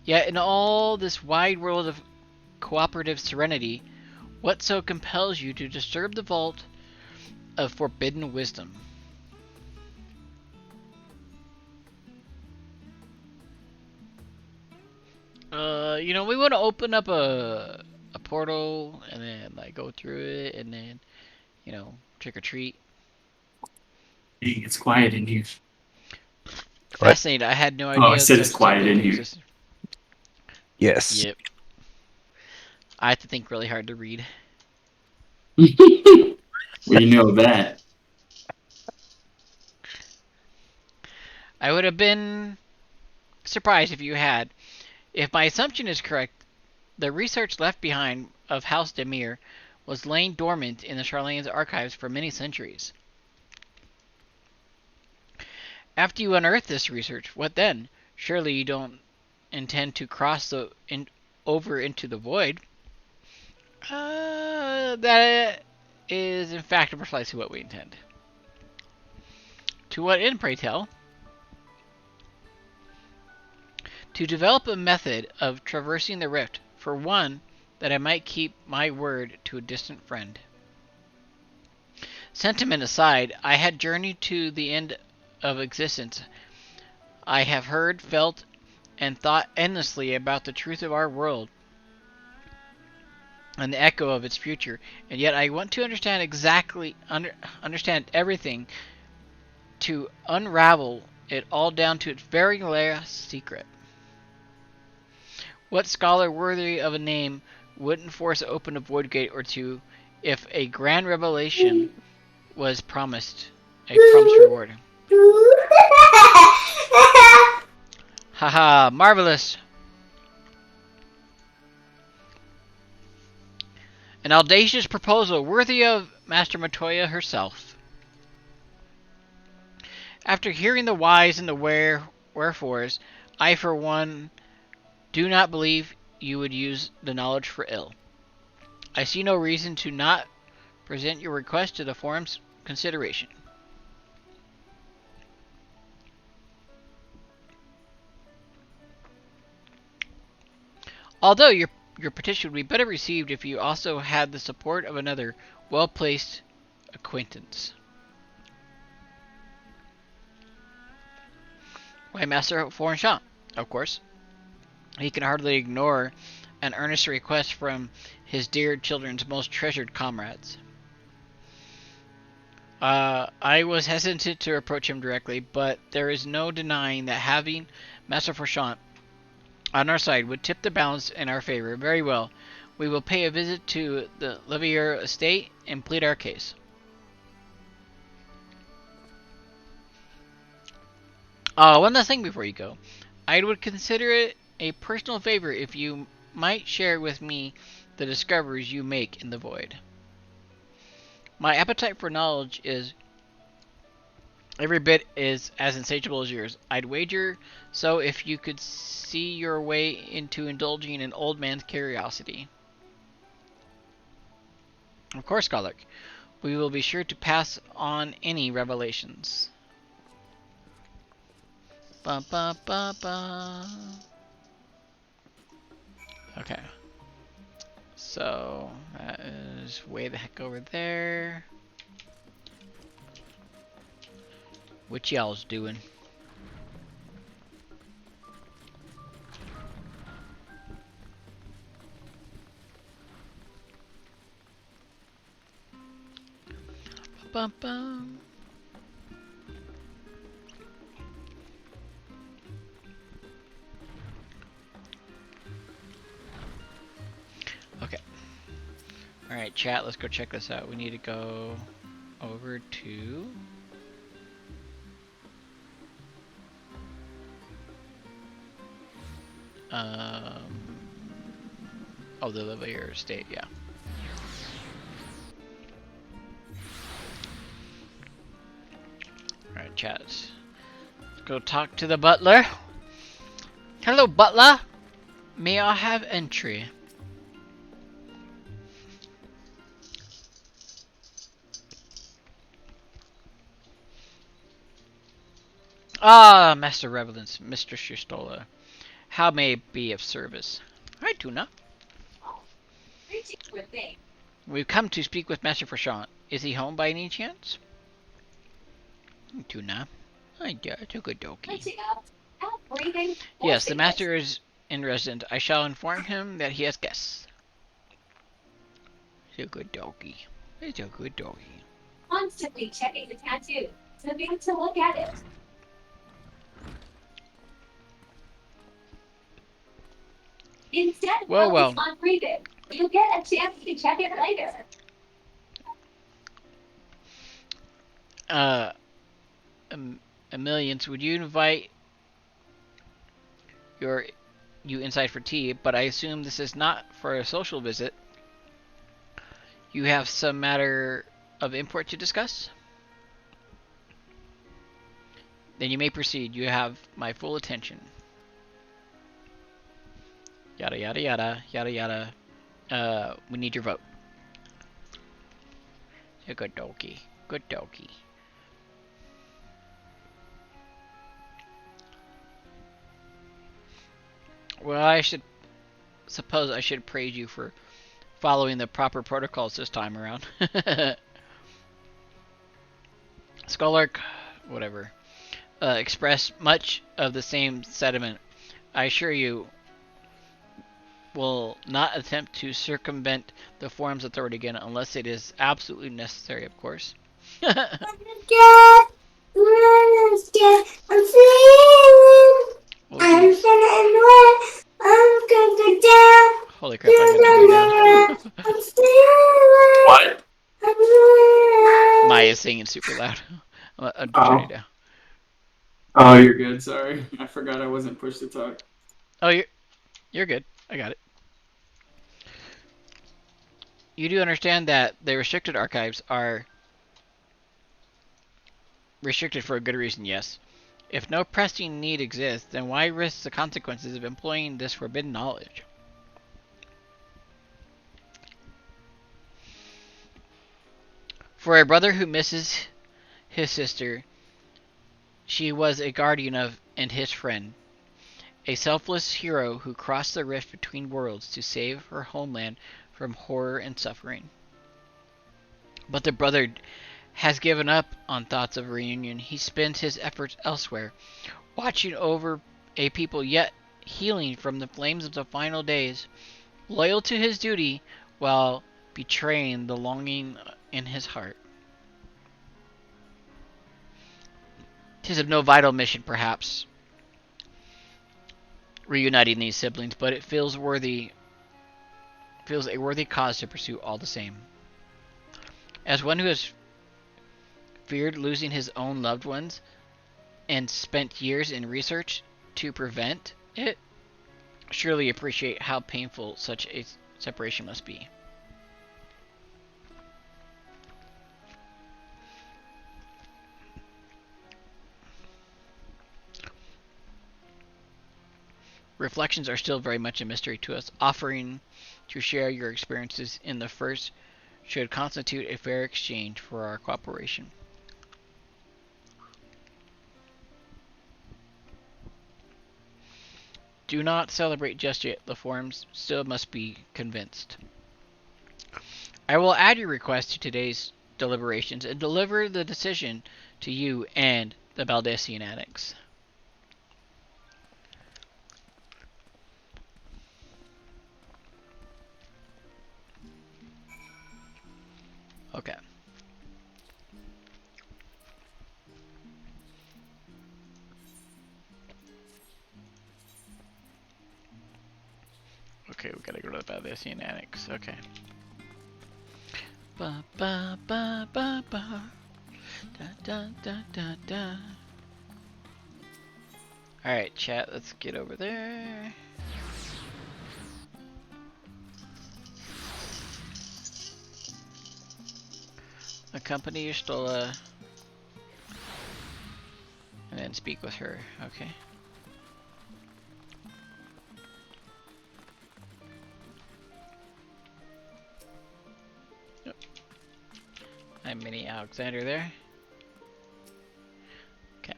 Yet in all this wide world of cooperative serenity, what so compels you to disturb the vault of forbidden wisdom? We want to open up a portal and then like go through it and then, trick or treat. It's quiet in here. Fascinating. I had no idea. Oh, I said it's quiet in here. Yes. Yep. I have to think really hard to read. Well, you know that. I would have been surprised if you had. If my assumption is correct, the research left behind of House Demir was laying dormant in the Charlane's archives for many centuries. After you unearth this research, what then? Surely you don't intend to cross over into the void? That is in fact precisely what we intend. To what end, pray tell? To develop a method of traversing the rift, for one, that I might keep my word to a distant friend. Sentiment aside, I had journeyed to the end of existence. I have heard, felt, and thought endlessly about the truth of our world and the echo of its future, and yet I want to understand understand everything to unravel it all down to its very last secret. What scholar worthy of a name wouldn't force open a void gate or two if a grand revelation was promised reward? Haha, marvelous! An audacious proposal worthy of Master Matoya herself. After hearing the whys and the wherefores, I for one do not believe you would use the knowledge for ill. I see no reason to not present your request to the forum's consideration. Although your petition would be better received if you also had the support of another well-placed acquaintance. Why, Master Fourchamp, of course. He can hardly ignore an earnest request from his dear children's most treasured comrades. I was hesitant to approach him directly, but there is no denying that having Master Fourchamp on our side would tip the balance in our favor. Very well. We will pay a visit to the Levier estate and plead our case. One last thing before you go. I would consider it a personal favor if you might share with me the discoveries you make in the void. My appetite for knowledge is every bit as insatiable as yours. I'd wager so if you could see your way into indulging an old man's curiosity. Of course, Skolak. We will be sure to pass on any revelations. Ba ba ba ba. Okay. So that is way the heck over there. What y'all's doing? Bum bum. Okay. Alright, chat, let's go check this out. We need to go over to oh, the Levier estate, yeah. Alright, chat. Let's go talk to the butler. Hello, butler. May I have entry? Ah, Master Revelance, Mistress Shistola. How may it be of service? Hi, Tuna. We've come to speak with Master Fourchamp. Is he home by any chance? Tuna. Hi, Tokodoki. Yes, the Master is in residence. I shall inform him that he has guests. Tokodoki. It's a good doggy. Constantly checking the tattoo, so being to look at it. Instead of well. on breathing, you'll get a chance to check it later. Millions, would you invite you inside for tea? But I assume this is not for a social visit. You have some matter of import to discuss? Then you may proceed. You have my full attention. Yada yada yada yada yada. We need your vote. Good doggy. Good doggy. Well, I suppose I should praise you for following the proper protocols this time around. Scholark, whatever, express much of the same sentiment. I assure you will not attempt to circumvent the forum's authority again unless it is absolutely necessary, of course. I'm scared. I'm feeling. Oh I'm jeez. feeling. I'm gonna go down. Holy crap, I gotta turn you down. I'm feeling. What? I'm feeling. Maya's singing super loud. I'll turn you Oh. down. Oh, you're good. Sorry. I forgot I wasn't pushed to talk. Oh, you're good. I got it. You do understand that the restricted archives are restricted for a good reason, yes. If no pressing need exists, then why risk the consequences of employing this forbidden knowledge? For a brother who misses his sister, she was a guardian of and his friend. A selfless hero who crossed the rift between worlds to save her homeland from horror and suffering. But the brother has given up on thoughts of reunion. He spends his efforts elsewhere, watching over a people yet healing from the flames of the final days, loyal to his duty while betraying the longing in his heart. 'Tis of no vital mission, perhaps, reuniting these siblings, but it feels a worthy cause to pursue all the same. As one who has feared losing his own loved ones and spent years in research to prevent it, surely appreciate how painful such a separation must be. Reflections are still very much a mystery to us. Offering to share your experiences in the first should constitute a fair exchange for our cooperation. Do not celebrate just yet. The forums still must be convinced. I will add your request to today's deliberations and deliver the decision to you and the Baldessian Annex. Okay. Okay, we gotta go to the Baldessian Annex. Okay. Ba ba ba ba ba. Da da da da da. Alright, chat, let's get over there. Accompany Stola. And then speak with her. Okay. Yep. I'm Mini Alexander there. Okay.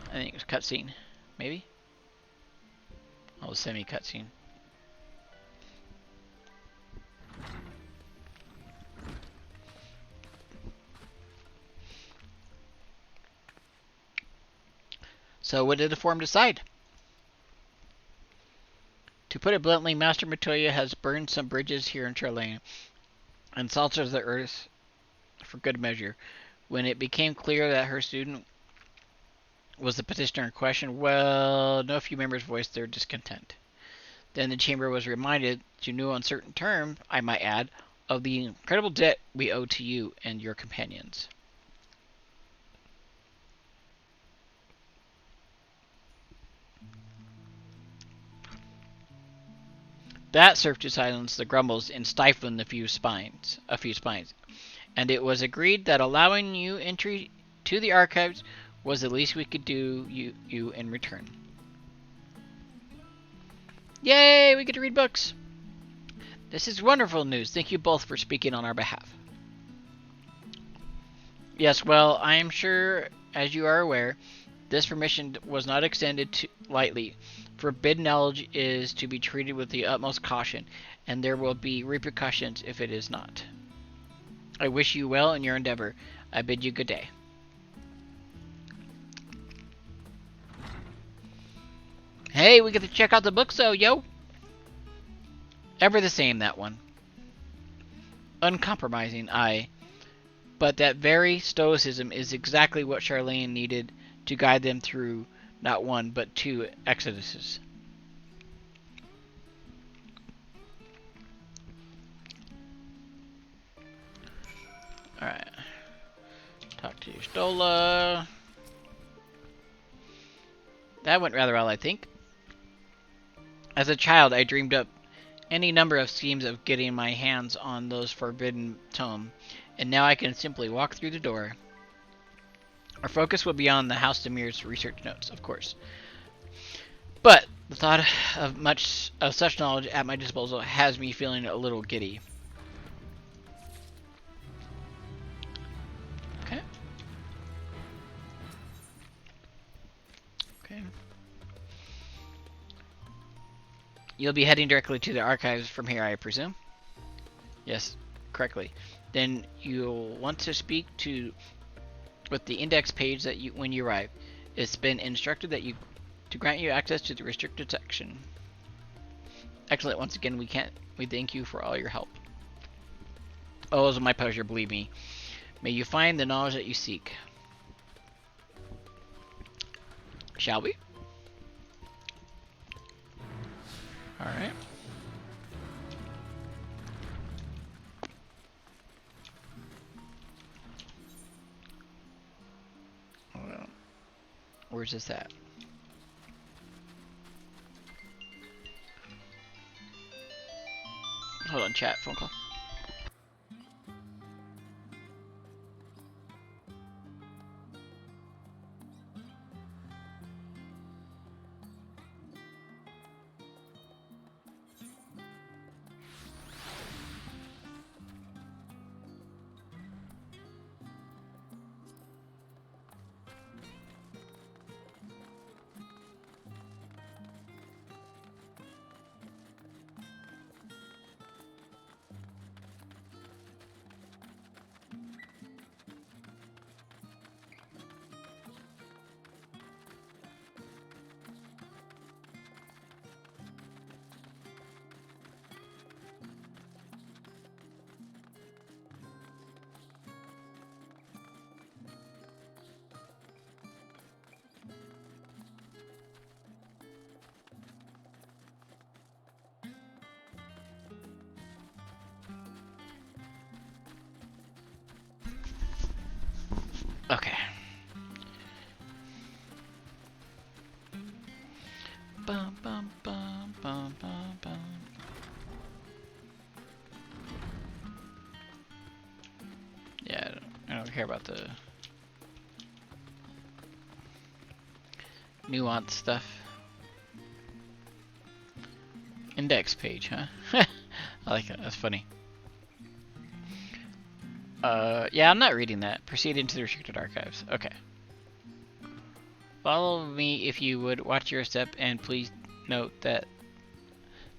I think it was cutscene. Maybe? Oh, semi-cutscene. So what did the forum decide? To put it bluntly, Master Matoya has burned some bridges here in Charlene and salted the earth for good measure. When it became clear that her student was the petitioner in question, well, no few members voiced their discontent. Then the chamber was reminded, to no uncertain term, I might add, of the incredible debt we owe to you and your companions. That served to silence the grumbles and stifle a few spines, and it was agreed that allowing you entry to the archives was the least we could do you in return. Yay, we get to read books! This is wonderful news. Thank you both for speaking on our behalf. Yes, well, I am sure, as you are aware, this permission was not extended lightly. Forbidden knowledge is to be treated with the utmost caution, and there will be repercussions if it is not. I wish you well in your endeavor. I bid you good day. Hey, we get to check out the books though, yo! Ever the same, that one. Uncompromising, I But that very stoicism is exactly what Charlene needed to guide them through not one, but two exoduses. Alright. Talk to Stola. That went rather well, I think. As a child, I dreamed up any number of schemes of getting my hands on those forbidden tome, and now I can simply walk through the door. Our focus will be on the House Demir's research notes, of course. But the thought of such knowledge at my disposal has me feeling a little giddy. Okay. Okay. You'll be heading directly to the archives from here, I presume? Yes, correctly. Then you'll want to speak with the index page that when you arrive. It's been instructed that to grant you access to the restricted section. Excellent. Once again, we thank you for all your help. Oh, it was my pleasure, believe me. May you find the knowledge that you seek. Shall we? Alright. Where's this at? Hold on, chat, phone call. Okay. Bum, bum, bum, bum, bum, bum. Yeah, I don't care about the nuanced stuff. Index page, huh? I like that. That's funny. Yeah, I'm not reading that. Proceed into the restricted archives. Okay. Follow me if you would. Watch your step, and please note that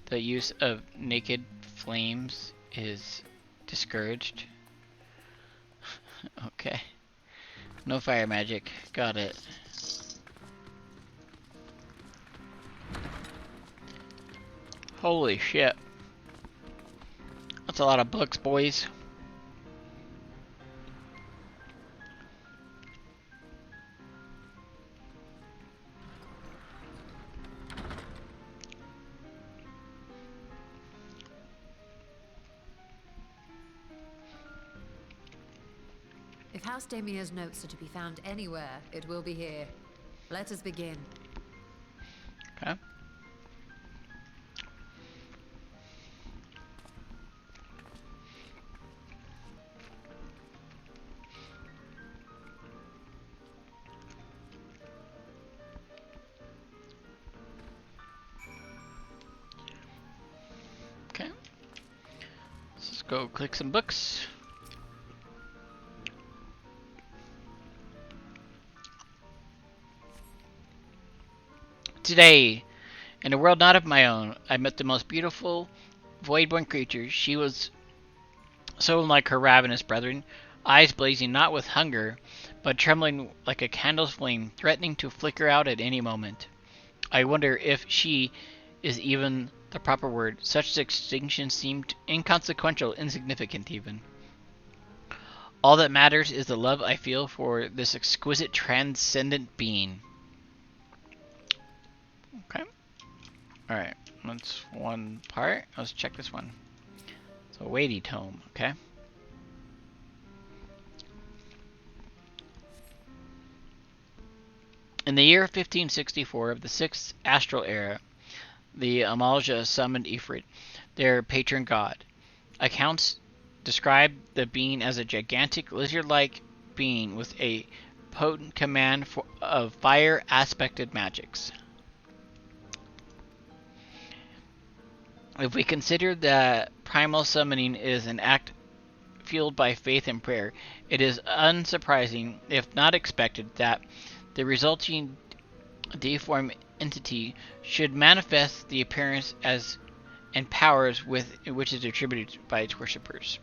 the use of naked flames is discouraged. Okay. No fire magic. Got it. Holy shit. That's a lot of books, boys. If House Damir's notes are to be found anywhere, it will be here. Let us begin. Okay. Okay. Let's go click some books. Today, in a world not of my own, I met the most beautiful, void-born creature. She was so unlike her ravenous brethren, eyes blazing not with hunger, but trembling like a candle's flame, threatening to flicker out at any moment. I wonder if she is even the proper word. Such distinction seemed inconsequential, insignificant even. All that matters is the love I feel for this exquisite transcendent being. Okay. Alright, that's one part. Let's check this one. So, weighty tome, okay. In the year 1564 of the 6th astral era, the Amalja summoned Ifrit, their patron god. Accounts describe the being as a gigantic lizard-like being with a potent command of fire-aspected magics. If we consider that primal summoning is an act fueled by faith and prayer, it is unsurprising, if not expected, that the resulting deiform entity should manifest the appearance as and powers which is attributed by its worshippers.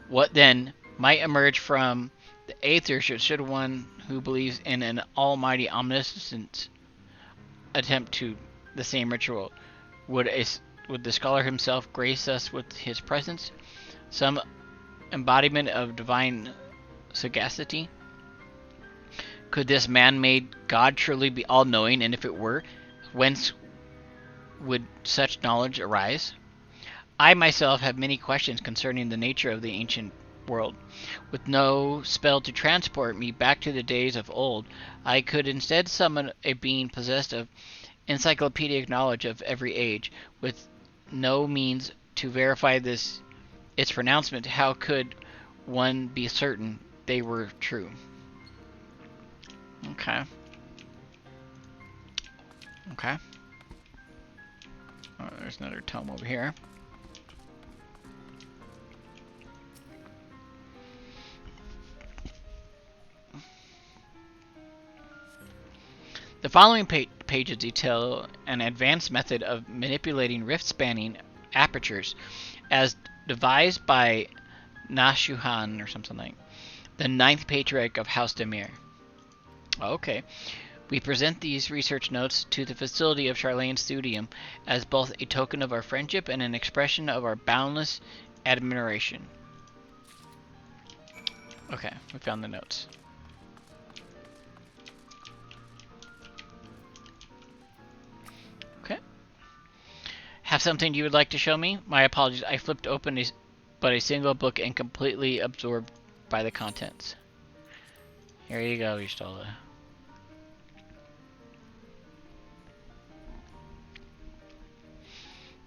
What then might emerge from the aether should one who believes in an almighty omniscient attempt to the same ritual? Would the scholar himself grace us with his presence, some embodiment of divine sagacity? Could this man-made God truly be all-knowing, and if it were, whence would such knowledge arise? I myself have many questions concerning the nature of the ancient world. With no spell to transport me back to the days of old, I could instead summon a being possessed of encyclopedic knowledge of every age. With no means to verify its pronouncement, how could one be certain they were true? Okay. Okay. Oh, there's another tome over here. The following pages detail an advanced method of manipulating rift-spanning apertures as devised by Nashuhan or something like the 9th patriarch of House Demir. Okay. We present these research notes to the facility of Charlane's studium as both a token of our friendship and an expression of our boundless admiration. Okay, we found the notes. Okay. Have something you would like to show me? My apologies, I flipped open but a single book and completely absorbed by the contents. Here you go, Ishtola.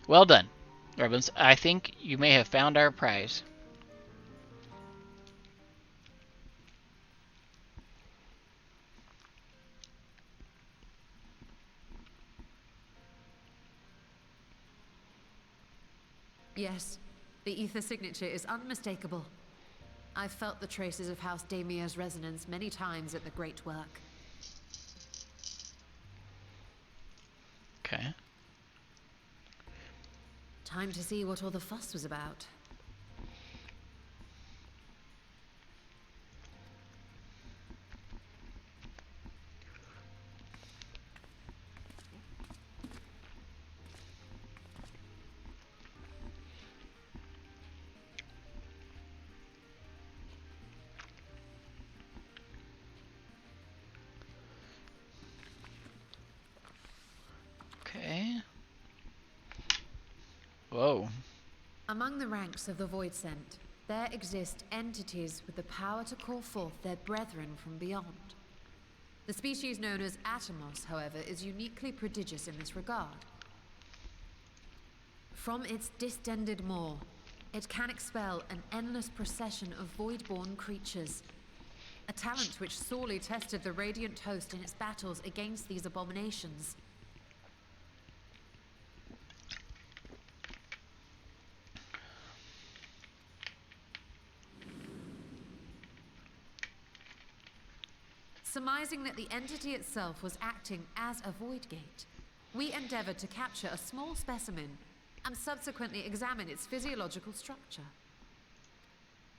Well done, Rebels. I think you may have found our prize. Yes, the ether signature is unmistakable. I've felt the traces of House Damir's resonance many times at the Great Work. Okay. Time to see what all the fuss was about. Okay. Whoa. Among the ranks of the Void Sent, there exist entities with the power to call forth their brethren from beyond. The species known as Atomos, however, is uniquely prodigious in this regard. From its distended maw, it can expel an endless procession of void-born creatures, a talent which sorely tested the Radiant Host in its battles against these abominations. Surmising that the entity itself was acting as a void gate, we endeavored to capture a small specimen and subsequently examine its physiological structure.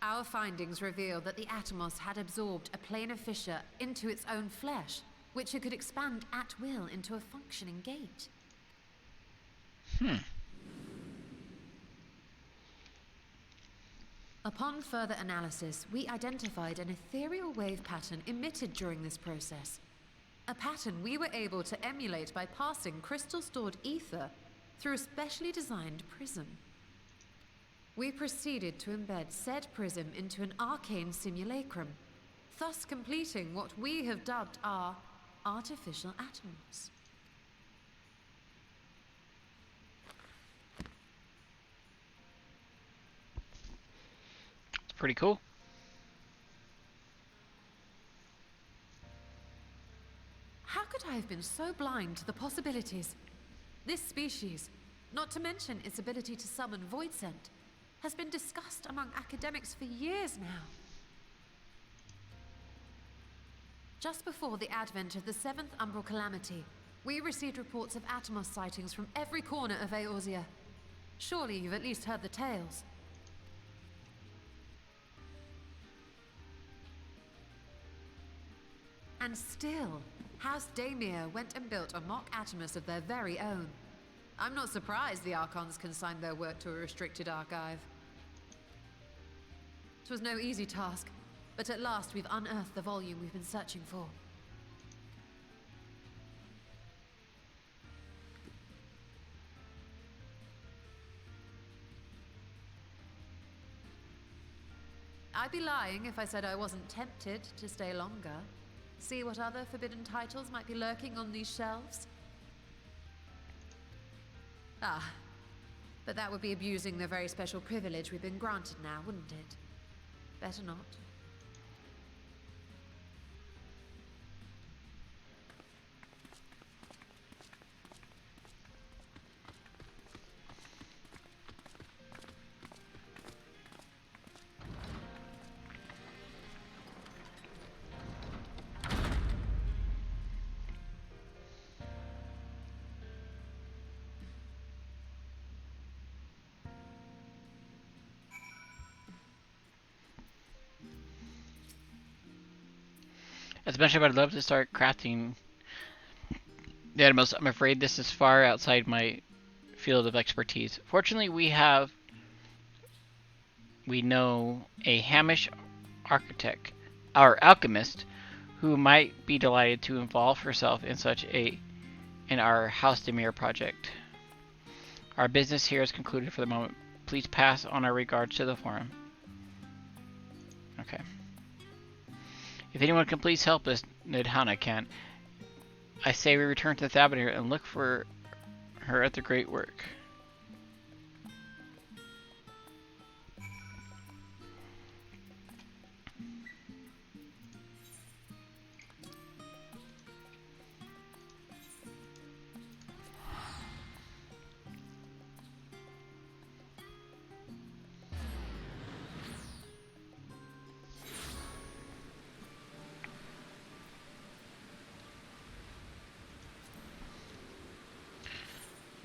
Our findings reveal that the Atomos had absorbed a planar fissure into its own flesh, which it could expand at will into a functioning gate. Upon further analysis, we identified an ethereal wave pattern emitted during this process. A pattern we were able to emulate by passing crystal-stored ether through a specially designed prism. We proceeded to embed said prism into an arcane simulacrum, thus completing what we have dubbed our artificial atoms. It's pretty cool. How could I have been so blind to the possibilities? This species, not to mention its ability to summon void scent, has been discussed among academics for years now. Just before the advent of the 7th Umbral Calamity, we received reports of Atomos sightings from every corner of Eorzea. Surely you've at least heard the tales. And still, House Daemir went and built a mock Atomos of their very own. I'm not surprised the Archons consigned their work to a restricted archive. It was no easy task, but at last we've unearthed the volume we've been searching for. I'd be lying if I said I wasn't tempted to stay longer. See what other forbidden titles might be lurking on these shelves? Ah, but that would be abusing the very special privilege we've been granted now, wouldn't it? Better not. As much as I'd love to start crafting the Atomos, I'm afraid this is far outside my field of expertise. Fortunately, we know a Hamish architect, our alchemist, who might be delighted to involve herself in our House Demir project. Our business here is concluded for the moment. Please pass on our regards to the forum. Okay. If anyone can please help us, Nidhana can. I say we return to Thabonir and look for her at the great work.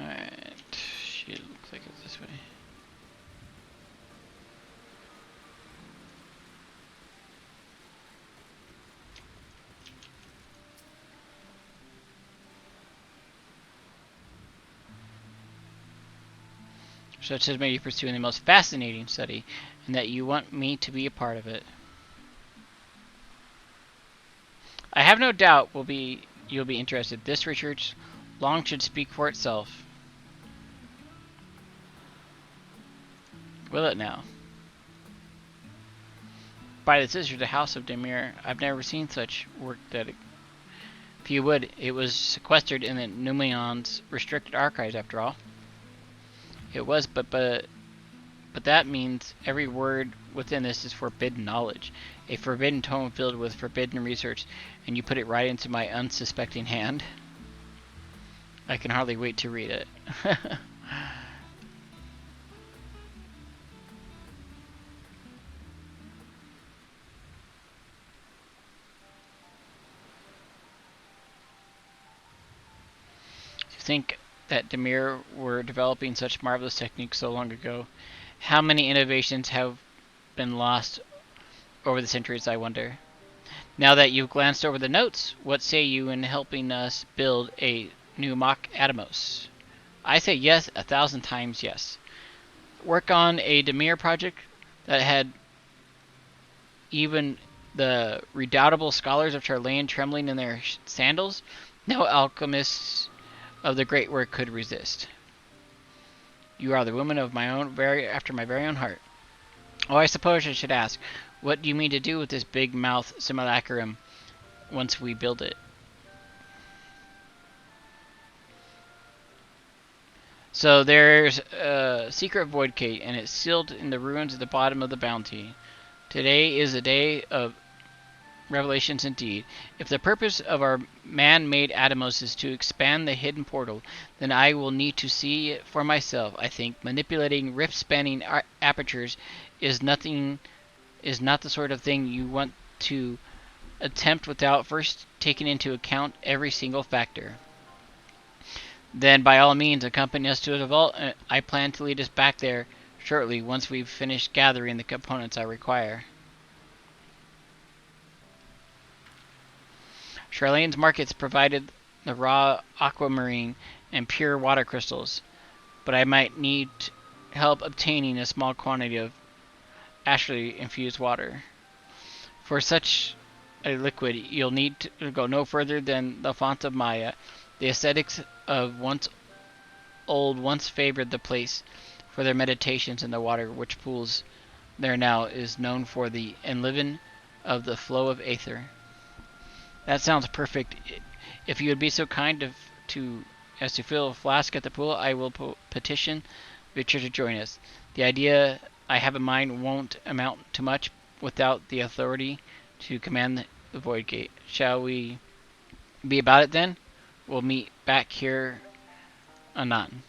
Alright, she looks like it's this way. So it says maybe you're pursuing the most fascinating study, and that you want me to be a part of it. I have no doubt you'll be interested. This research long should speak for itself. Will it now? By the scissors, the House of Demir. I've never seen such work that if you would, it was sequestered in the Numenon's restricted archives after all. It was, but that means every word within this is forbidden knowledge. A forbidden tome filled with forbidden research, and you put it right into my unsuspecting hand. I can hardly wait to read it. Think that Demir were developing such marvelous techniques so long ago. How many innovations have been lost over the centuries, I wonder? Now that you've glanced over the notes, what say you in helping us build a new mock Atomos? I say yes, 1,000 times yes. Work on a Demir project that had even the redoubtable scholars of Charlayan trembling in their sandals, no alchemists of the great work could resist. You are the woman of my own after my very own heart. Oh, I suppose I should ask, what do you mean to do with this big mouth simulacrum once we build it? So there's a secret void gate, and it's sealed in the ruins at the bottom of the bounty. Today is a day of revelations indeed. If the purpose of our man-made Atomos is to expand the hidden portal, then I will need to see it for myself. I think manipulating rift-spanning apertures is not the sort of thing you want to attempt without first taking into account every single factor. Then by all means accompany us to the vault. I plan to lead us back there shortly once we've finished gathering the components I require. Charlane's markets provided the raw aquamarine and pure water crystals, but I might need help obtaining a small quantity of astrally infused water. For such a liquid, you'll need to go no further than the font of Maya. The ascetics of once favored the place for their meditations, and the water which pools there now is known for the enliven of the flow of aether. That sounds perfect. If you would be so kind as to fill a flask at the pool, I will petition Victor to join us. The idea I have in mind won't amount to much without the authority to command the Void Gate. Shall we be about it then? We'll meet back here anon.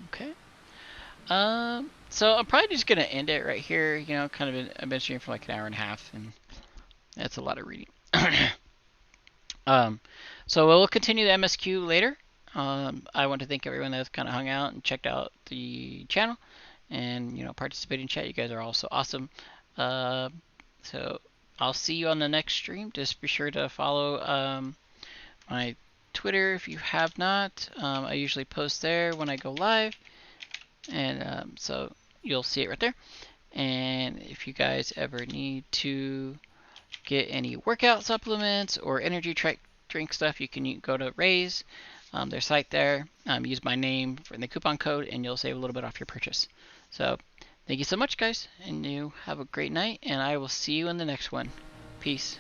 Okay. So I'm probably just gonna end it right here. You know, I've been streaming for like an hour and a half, and that's a lot of reading. So we'll continue the MSQ later. I want to thank everyone that's kind of hung out and checked out the channel, and participated in chat. You guys are all so awesome. So I'll see you on the next stream. Just be sure to follow my Twitter if you have not. I usually post there when I go live, and so you'll see it right there. And if you guys ever need to get any workout supplements or energy drink stuff, you can go to Raise, their site there. Use my name for the coupon code, and you'll save a little bit off your purchase. So thank you so much, guys, and you have a great night, and I will see you in the next one. Peace.